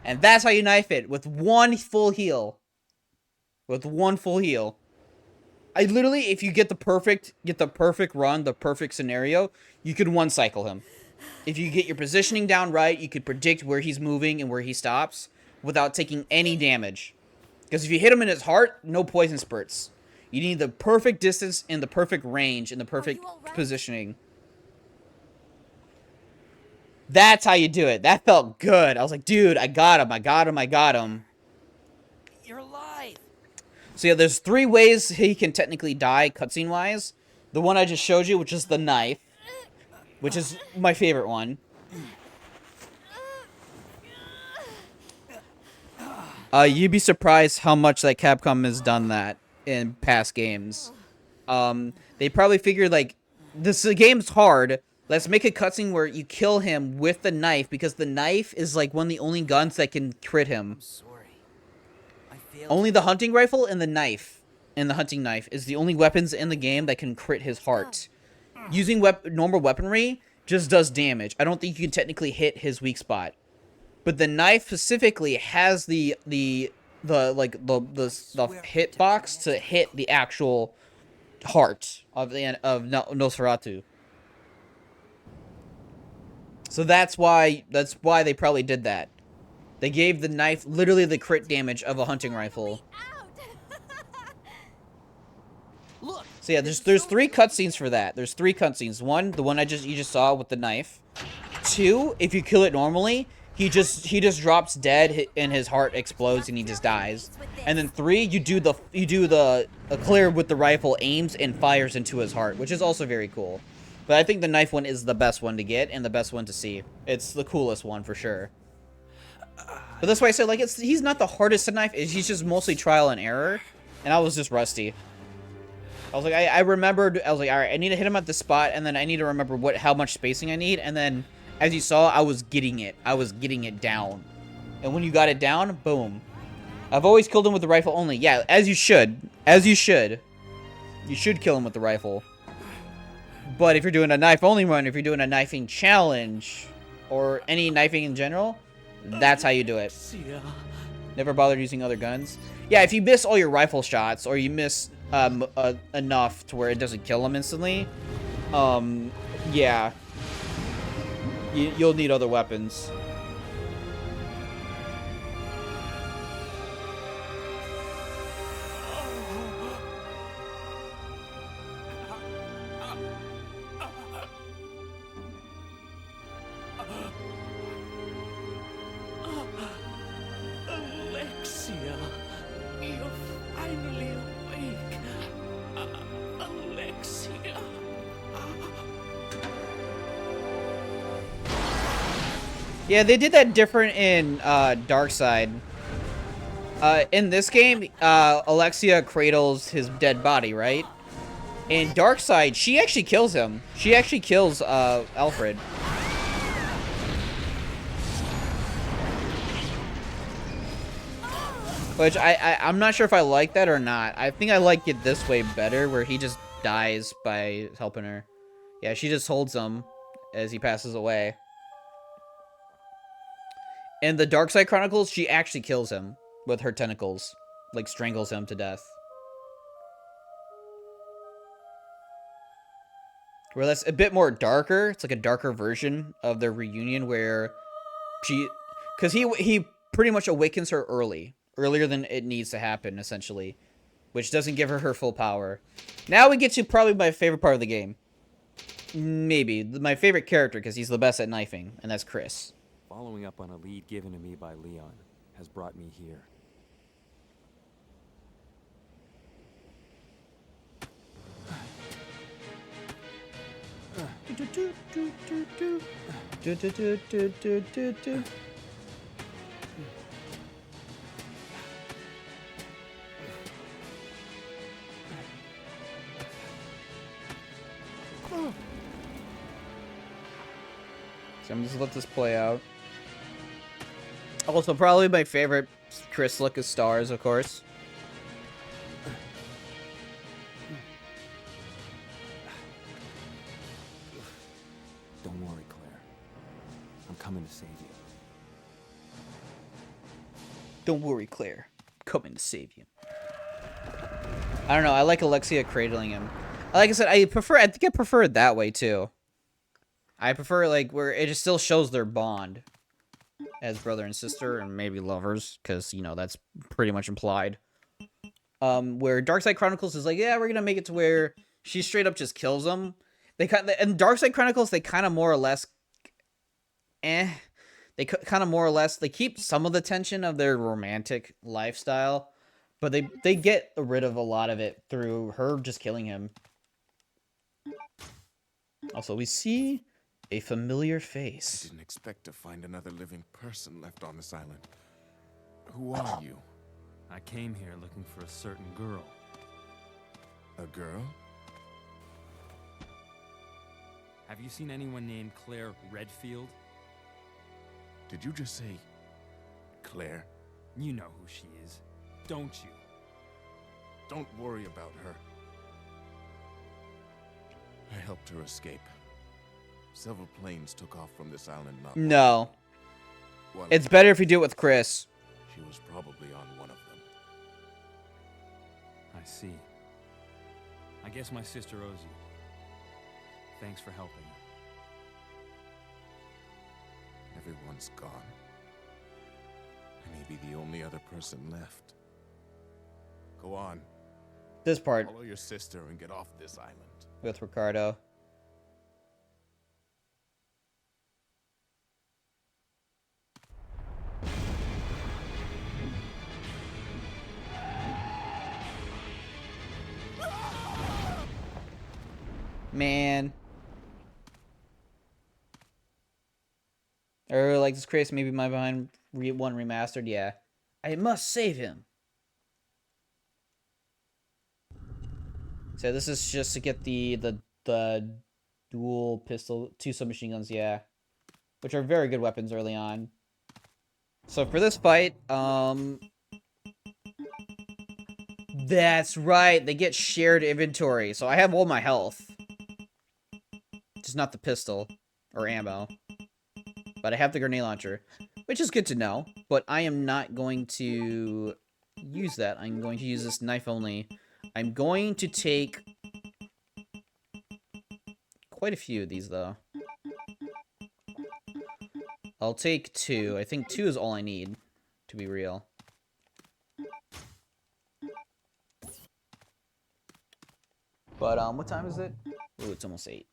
Speaker 1: And that's how you knife it, with one full heal. With one full heal. I literally, if you get the perfect run, the perfect scenario, you could one cycle him. If you get your positioning down right, you could predict where he's moving and where he stops without taking any damage. Because if you hit him in his heart, no poison spurts. You need the perfect distance and the perfect range and the perfect positioning. That's how you do it. That felt good. I was like, dude, I got him. I got him. I got him.
Speaker 2: You're alive.
Speaker 1: So yeah, there's 3 ways he can technically die cutscene-wise. The one I just showed you, which is the knife. Which is my favorite one. You'd be surprised how much that Capcom has done that in past games. They probably figured, like, this game's hard. Let's make a cutscene where you kill him with the knife, because the knife is, like, one of the only guns that can crit him.
Speaker 2: I'm sorry. I failed.
Speaker 1: Only the hunting rifle and the knife, and the hunting knife, is the only weapons in the game that can crit his heart. Using normal weaponry just does damage. I don't think you can technically hit his weak spot. But the knife specifically has the hitbox to hit the actual heart of Nosferatu. So that's why they probably did that. They gave the knife literally the crit damage of a hunting rifle.
Speaker 2: Look.
Speaker 1: So yeah, there's 3 cutscenes for that. There's 3 cutscenes. 1, the one you just saw with the knife. 2, if you kill it normally, he just drops dead and his heart explodes and he just dies. And then 3, you do the Claire with the rifle aims and fires into his heart, which is also very cool. But I think the knife one is the best one to get and the best one to see. It's the coolest one for sure. But that's why I said, like, he's not the hardest to knife. He's just mostly trial and error. And I was just rusty. I was like, I remembered, I was like, all right, I need to hit him at the spot, and then I need to remember how much spacing I need, and then, as you saw, I was getting it down. And when you got it down, boom. I've always killed him with the rifle only. Yeah, as you should. You should kill him with the rifle. But if you're doing a knife only run, if you're doing a knifing challenge, or any knifing in general, that's how you do it. Never bothered using other guns. Yeah, if you miss all your rifle shots, or you miss enough to where it doesn't kill him instantly, yeah, you'll need other weapons.
Speaker 5: Alexia, you're finally awake. Alexia.
Speaker 1: Yeah, they did that different in Darkside. In this game, Alexia cradles his dead body, right? In Darkside, she actually kills him. She actually kills Alfred. Which I'm not sure if I like that or not. I think I like it this way better, where he just dies by helping her. Yeah, she just holds him as he passes away. In the Darkside Chronicles, she actually kills him with her tentacles. Like, strangles him to death. Where that's a bit more darker. It's like a darker version of their reunion where because he pretty much awakens her earlier than it needs to happen, essentially, which doesn't give her full power. Now we get to probably my favorite part of the game. Maybe my favorite character, because he's the best at knifing, and that's Chris.
Speaker 6: Following up on a lead given to me by Leon has brought me here.
Speaker 1: So I'm just let this play out. Also, probably my favorite Chris look is stars, of course.
Speaker 6: Don't worry, Claire. I'm coming to save you.
Speaker 1: Don't worry, Claire. Coming to save you. I don't know. I like Alexia cradling him. Like I said, I think I prefer it that way too. I prefer like where it just still shows their bond as brother and sister, and maybe lovers, because you know that's pretty much implied. Where Darkside Chronicles is like, yeah, we're gonna make it to where she straight up just kills him. In Darkside Chronicles, they kind of more or less, they kind of more or less, they keep some of the tension of their romantic lifestyle, but they get rid of a lot of it through her just killing him. Also, we see a familiar face.
Speaker 7: I didn't expect to find another living person left on this island. Who are you?
Speaker 6: I came here looking for a certain girl.
Speaker 7: A girl?
Speaker 6: Have you seen anyone named Claire Redfield?
Speaker 7: Did you just say Claire?
Speaker 6: You know who she is, don't you?
Speaker 7: Don't worry about her. I helped her escape. Several planes took off from this island not long.
Speaker 1: No.
Speaker 7: Well,
Speaker 1: It's better if you do it with Chris.
Speaker 7: she was probably on one of them.
Speaker 6: I see. I guess my sister owes you. Thanks for helping.
Speaker 7: Everyone's gone. I may be the only other person left. Go on.
Speaker 1: This part
Speaker 7: Follow your sister and get off this island.
Speaker 1: with Ricardo. Man. Or like this Chris, maybe my behind one remastered. Yeah, I must save him. So this is just to get the dual pistol, two submachine guns. Yeah, which are very good weapons early on. So for this fight, that's right. They get shared inventory. So I have all my health, just not the pistol or ammo. But I have the grenade launcher, which is good to know. But I am not going to use that. I'm going to use this knife only. I'm going to take quite a few of these, though. I'll take 2. I think 2 is all I need, to be real. But, what time is it? Ooh, it's almost 8.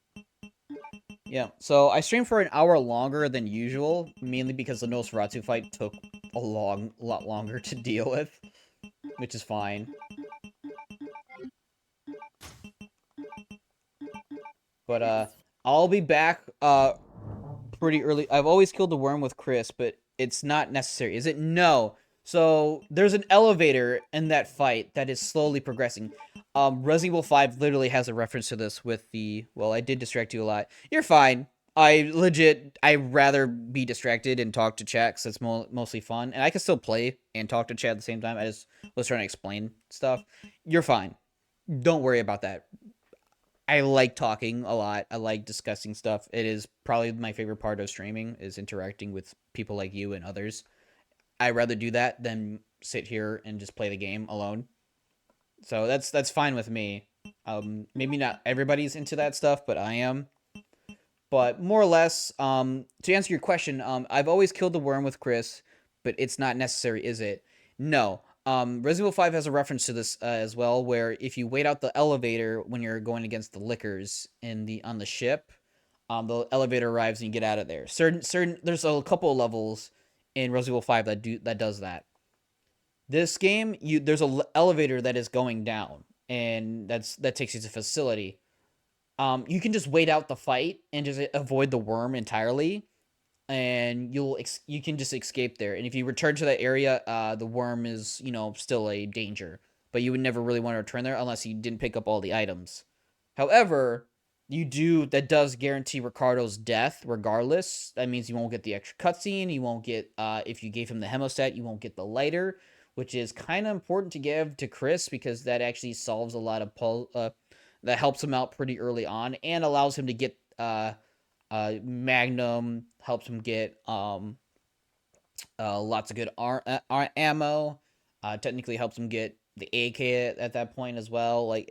Speaker 1: Yeah, so I streamed for an hour longer than usual, mainly because the Nosferatu fight took a lot longer to deal with, which is fine. But, I'll be back, pretty early. I've always killed the worm with Chris, but it's not necessary. Is it? No. So, there's an elevator in that fight that is slowly progressing. Resident Evil 5 literally has a reference to this with the... Well, I did distract you a lot. You're fine. I'd rather be distracted and talk to chat because it's mostly fun. And I can still play and talk to chat at the same time. I just was trying to explain stuff. You're fine. Don't worry about that. I like talking a lot. I like discussing stuff. It is probably my favorite part of streaming is interacting with people like you and others. I'd rather do that than sit here and just play the game alone. So that's fine with me. Maybe not everybody's into that stuff, but I am. But more or less, to answer your question, I've always killed the worm with Chris, but it's not necessary, is it? No. Resident Evil 5 has a reference to this as well, where if you wait out the elevator when you're going against the lickers on the ship, the elevator arrives and you get out of there. There's a couple of levels in Resident Evil 5 that does that. This game, there's a elevator that is going down, and that takes you to the facility. You can just wait out the fight and just avoid the worm entirely, and you can just escape there. And if you return to that area, the worm is still a danger, but you would never really want to return there unless you didn't pick up all the items. However, that does guarantee Ricardo's death regardless. That means you won't get the extra cutscene. You won't get if you gave him the hemostat, you won't get the lighter, which is kind of important to give to Chris because that actually solves a lot of that helps him out pretty early on and allows him to get Magnum, helps him get lots of good ammo. Technically helps him get the AK at that point as well. Like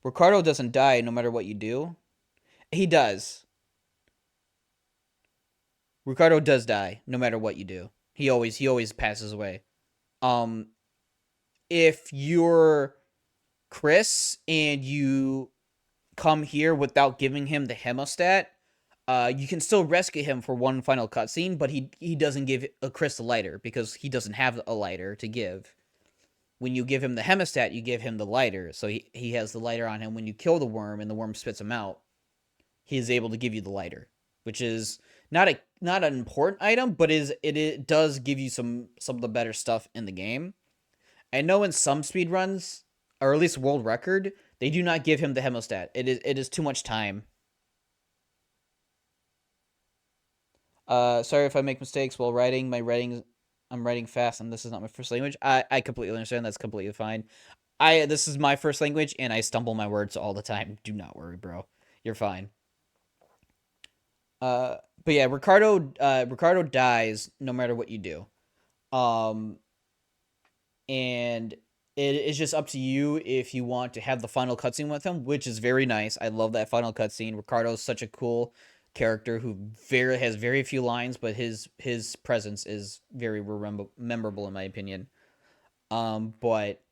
Speaker 1: Ricardo doesn't die no matter what you do. He does. Ricardo does die no matter what you do. He always passes away. If you're Chris and you come here without giving him the hemostat, you can still rescue him for one final cutscene, but he doesn't give Chris a lighter because he doesn't have a lighter to give. When you give him the hemostat, you give him the lighter, so he has the lighter on him. When you kill the worm and the worm spits him out, he is able to give you the lighter, which is not an important item, but it does give you some of the better stuff in the game. I know in some speedruns, or at least world record, they do not give him the hemostat. It is too much time. Sorry if I make mistakes while writing. I'm writing fast, and this is not my first language. I completely understand. That's completely fine. This is my first language, and I stumble my words all the time. Do not worry, bro. You're fine. But yeah, Ricardo dies no matter what you do. And it is just up to you if you want to have the final cutscene with him, which is very nice. I love that final cutscene. Ricardo's such a cool character who has very few lines, but his presence is very memorable in my opinion. But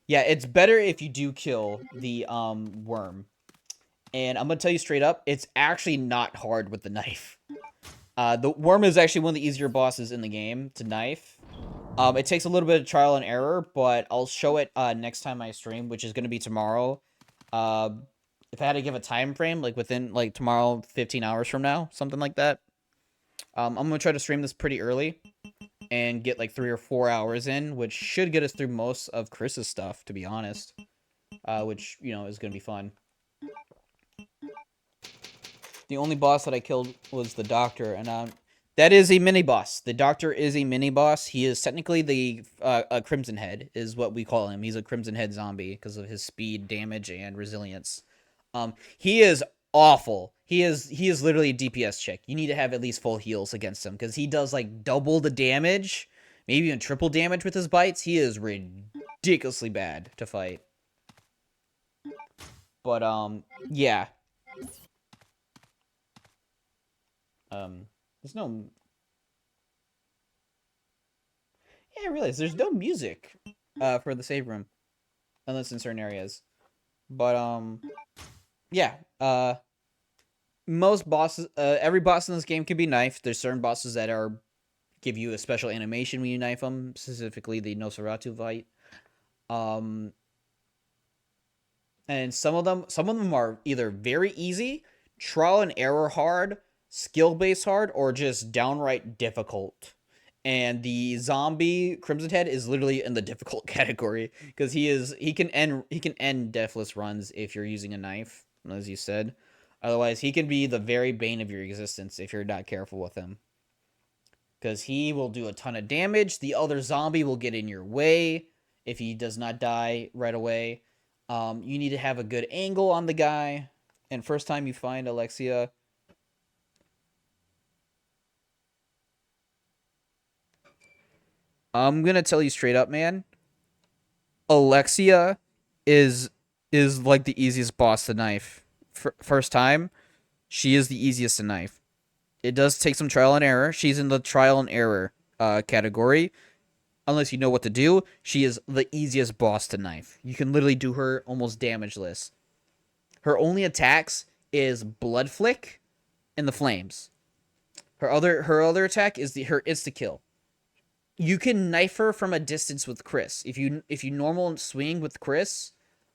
Speaker 1: yeah, it's better if you do kill the worm. And I'm gonna tell you straight up, it's actually not hard with the knife. The worm is actually one of the easier bosses in the game to knife. It takes a little bit of trial and error, but I'll show it next time I stream, which is going to be tomorrow. Uh, if I had to give a time frame, like within like tomorrow, 15 hours from now, something like that. I'm gonna try to stream this pretty early and get like 3 or 4 hours in, which should get us through most of Chris's stuff, to be honest. Which is gonna be fun. The only boss that I killed was the doctor, and that is a mini boss. The doctor is a mini boss. He is technically the a Crimson Head, is what we call him. He's a Crimson Head zombie because of his speed, damage, and resilience. He is awful. He is literally a DPS chick. You need to have at least full heals against him because he does like double the damage, maybe even triple damage with his bites. He is ridiculously bad to fight. But yeah. There's no. Yeah, I realize there's no music, for the save room, unless in certain areas. But yeah. Most bosses, every boss in this game can be knifed. There's certain bosses that give you a special animation when you knife them, specifically the Nosferatu fight. Um, and some of them are either very easy, trial and error hard, skill based hard, or just downright difficult. And the zombie Crimson Head is literally in the difficult category because he can end deathless runs if you're using a knife, as you said. Otherwise, he can be the very bane of your existence if you're not careful with him. Because he will do a ton of damage. The other zombie will get in your way if he does not die right away. You need to have a good angle on the guy. And first time you find Alexia, I'm gonna tell you straight up, man. Alexia is is like the easiest boss to knife. First time, she is the easiest to knife. It does take some trial and error. She's in the trial and error category. Unless you know what to do, she is the easiest boss to knife. You can literally do her almost damageless. Her only attacks is Blood Flick and the Flames. Her other attack is her insta kill. You can knife her from a distance with Chris. If you normal swing with Chris,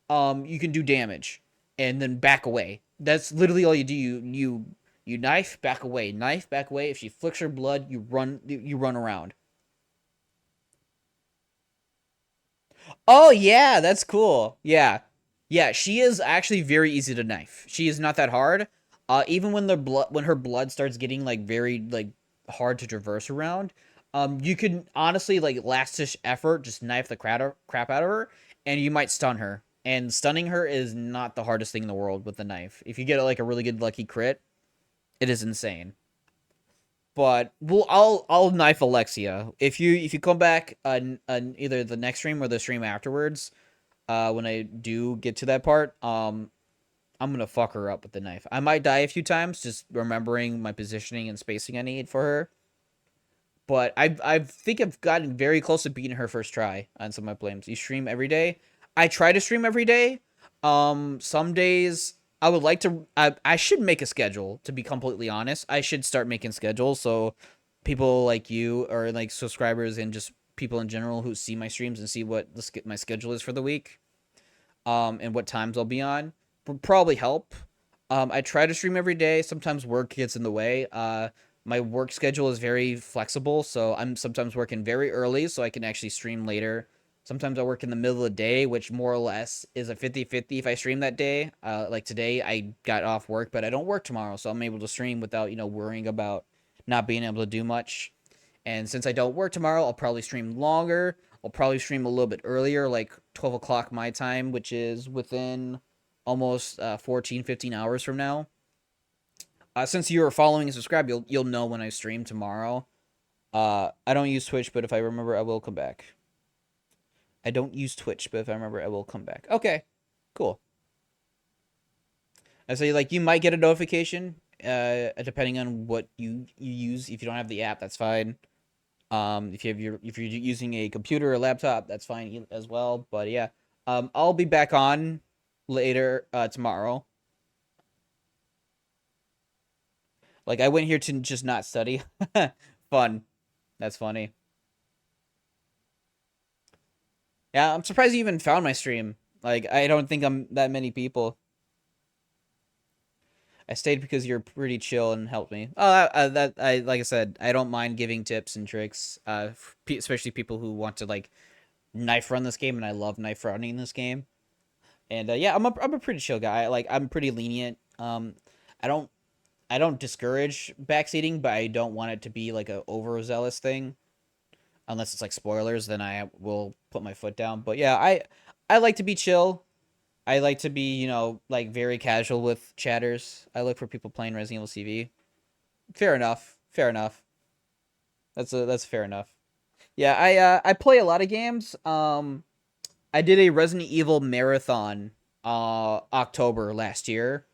Speaker 1: you can do damage and then back away. That's literally all you do. You knife, back away, knife, back away. If she flicks her blood, you run around. Oh yeah, that's cool. Yeah. Yeah, she is actually very easy to knife. She is not that hard. Even when her blood starts getting like very like hard to traverse around, you can honestly like last dish effort just knife the crap out of her, and you might stun her. And stunning her is not the hardest thing in the world with the knife. If you get like a really good lucky crit, it is insane. But I'll knife Alexia if you come back on either the next stream or the stream afterwards. When I do get to that part, I'm gonna fuck her up with the knife. I might die a few times, just remembering my positioning and spacing I need for her. But I think I've gotten very close to beating her first try on some of my plays. You stream every day. I try to stream every day. Some days I would like to. I should make a schedule. To be completely honest, I should start making schedules so people like you or like subscribers and just people in general who see my streams and see what my schedule is for the week, and what times I'll be on would probably help. I try to stream every day. Sometimes work gets in the way. My work schedule is very flexible, so I'm sometimes working very early so I can actually stream later. Sometimes I work in the middle of the day, which more or less is a 50-50 if I stream that day. Like today, I got off work, but I don't work tomorrow, so I'm able to stream without, worrying about not being able to do much. And since I don't work tomorrow, I'll probably stream longer. I'll probably stream a little bit earlier, like 12 o'clock my time, which is within almost 14, 15 hours from now. Since you are following and subscribe, you'll know when I stream tomorrow. I don't use Twitch, but if I remember, I will come back. I don't use Twitch, but if I remember, I will come back. Okay, cool. I say like you might get a notification, depending on what you use. If you don't have the app, that's fine. If you're using a computer or laptop, that's fine as well. But yeah, I'll be back on later tomorrow. Like I went here to just not study. Fun. That's funny. Yeah, I'm surprised you even found my stream. Like, I don't think I'm that many people. I stayed because you're pretty chill and helped me. Oh, I like I said, I don't mind giving tips and tricks. Especially people who want to like knife run this game, and I love knife running this game. And yeah, I'm a pretty chill guy. Like, I'm pretty lenient. I don't I don't discourage backseating, but I don't want it to be like a overzealous thing. Unless it's like spoilers, then I will put my foot down. But yeah, I like to be chill. I like to be, like very casual with chatters. I look for people playing Resident Evil CV. Fair enough. Fair enough. That's fair enough. Yeah, I play a lot of games. I did a Resident Evil marathon October last year,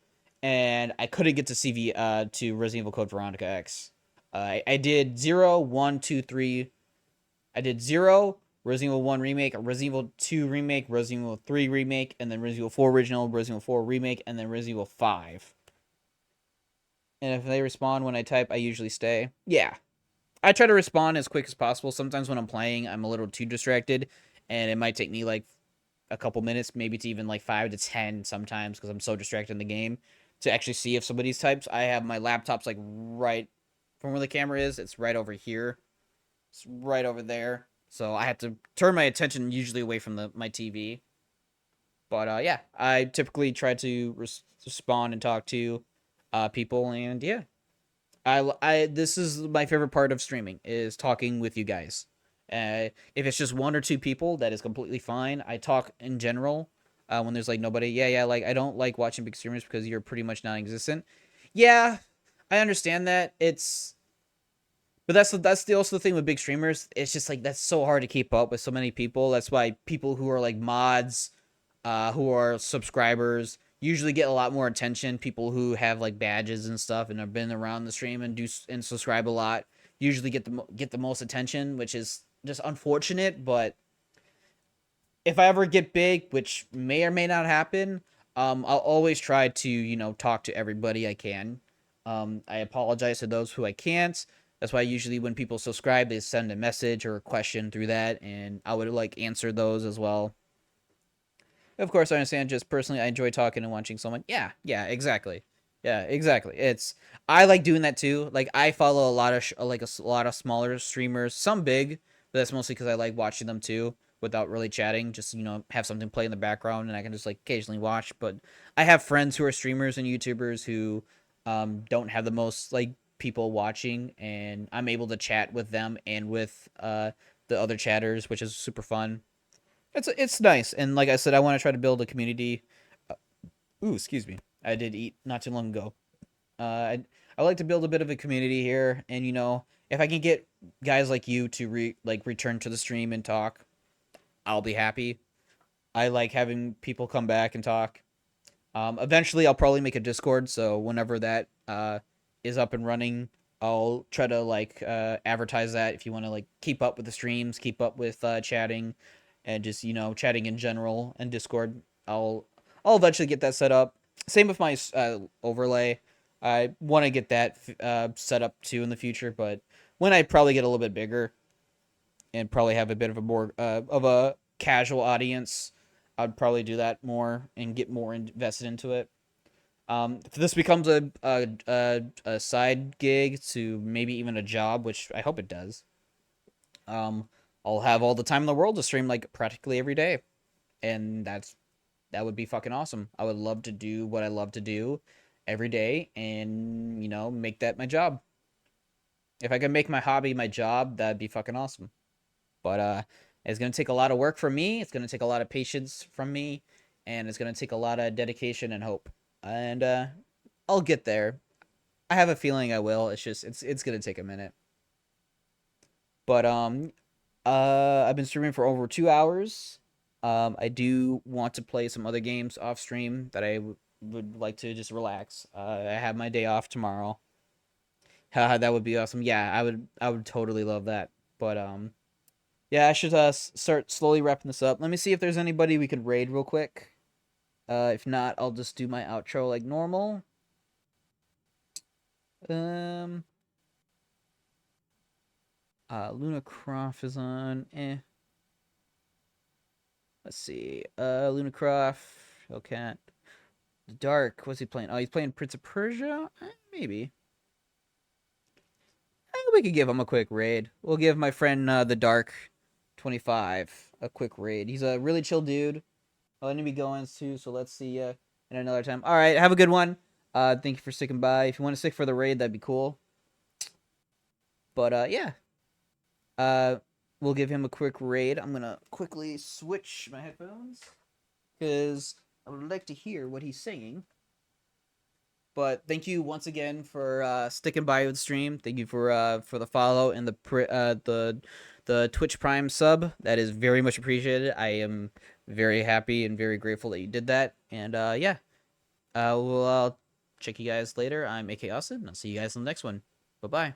Speaker 1: and I couldn't get to to Resident Evil Code Veronica X. I did 0, 1, 2, 3. I did 0, Resident Evil 1 remake, Resident Evil 2 remake, Resident Evil 3 remake, and then Resident Evil 4 original, Resident Evil 4 remake, and then Resident Evil 5. And if they respond when I type, I usually stay. Yeah, I try to respond as quick as possible. Sometimes when I'm playing, I'm a little too distracted, and it might take me like a couple minutes, maybe it's even like 5 to 10 sometimes because I'm so distracted in the game to actually see if somebody's types. I have my laptop's like right from where the camera is. It's right over here. It's right over there. So I have to turn my attention usually away from my TV. But yeah, I typically try to respond and talk to people, and yeah, this is my favorite part of streaming is talking with you guys. If it's just one or two people, that is completely fine. I talk in general when there's like nobody. Yeah. Like I don't like watching big streamers because you're pretty much non-existent. Yeah, I understand that. But also the thing with big streamers. It's just like that's so hard to keep up with so many people. That's why people who are like mods, who are subscribers, usually get a lot more attention. People who have like badges and stuff and have been around the stream and subscribe a lot usually get the most attention, which is just unfortunate. But if I ever get big, which may or may not happen, I'll always try to talk to everybody I can. I apologize to those who I can't. That's why usually when people subscribe, they send a message or a question through that, and I would like answer those as well. Of course, I understand. Just personally, I enjoy talking and watching someone. Yeah, exactly. Yeah, exactly. I like doing that too. Like I follow a lot of a lot of smaller streamers, some big, but that's mostly because I like watching them too without really chatting. Just have something play in the background and I can just like occasionally watch. But I have friends who are streamers and YouTubers who don't have the most like people watching, and I'm able to chat with them and with the other chatters, which is super fun. It's nice, and like I said, I want to try to build a community. Uh, Ooh, excuse me. I did eat not too long ago. I like to build a bit of a community here, and if I can get guys like you to return to the stream and talk, I'll be happy. I like having people come back and talk. Eventually, I'll probably make a Discord, so whenever that is up and running, I'll try to advertise that if you want to like keep up with the streams, keep up with chatting, and just chatting in general and Discord. I'll eventually get that set up. Same with my overlay. I want to get that set up too in the future, but when I probably get a little bit bigger and probably have a bit of a more of a casual audience, I'd probably do that more and get more invested into it. If this becomes a side gig to maybe even a job, which I hope it does, um, I'll have all the time in the world to stream like practically every day, and that would be fucking awesome. I would love to do what I love to do every day, and make that my job. If I could make my hobby my job, that'd be fucking awesome. But it's gonna take a lot of work from me. It's gonna take a lot of patience from me, and it's gonna take a lot of dedication and hope. And I'll get there. I have a feeling I will. It's just it's gonna take a minute. But I've been streaming for over 2 hours. I do want to play some other games off stream that I would like to just relax. I have my day off tomorrow. Haha, that would be awesome. Yeah, I would totally love that. But yeah, I should start slowly wrapping this up. Let me see if there's anybody we could raid real quick. If not, I'll just do my outro like normal. Um, Luna Croft is on. Eh. Let's see. Lunacroft, Hellcat. The Dark. What's he playing? Oh, he's playing Prince of Persia? Maybe. We could give him a quick raid. We'll give my friend the Dark 25 a quick raid. He's a really chill dude. I'll need to be going too, so let's see in another time. All right, have a good one. Thank you for sticking by. If you want to stick for the raid, that'd be cool. But yeah. We'll give him a quick raid. I'm gonna quickly switch my headphones because I would like to hear what he's saying. But thank you once again for sticking by with the stream. Thank you for the follow and the Twitch Prime sub. That is very much appreciated. I am very happy and very grateful that you did that. And yeah, we'll check you guys later. I'm AK Austin, and I'll see you guys in the next one. Bye bye.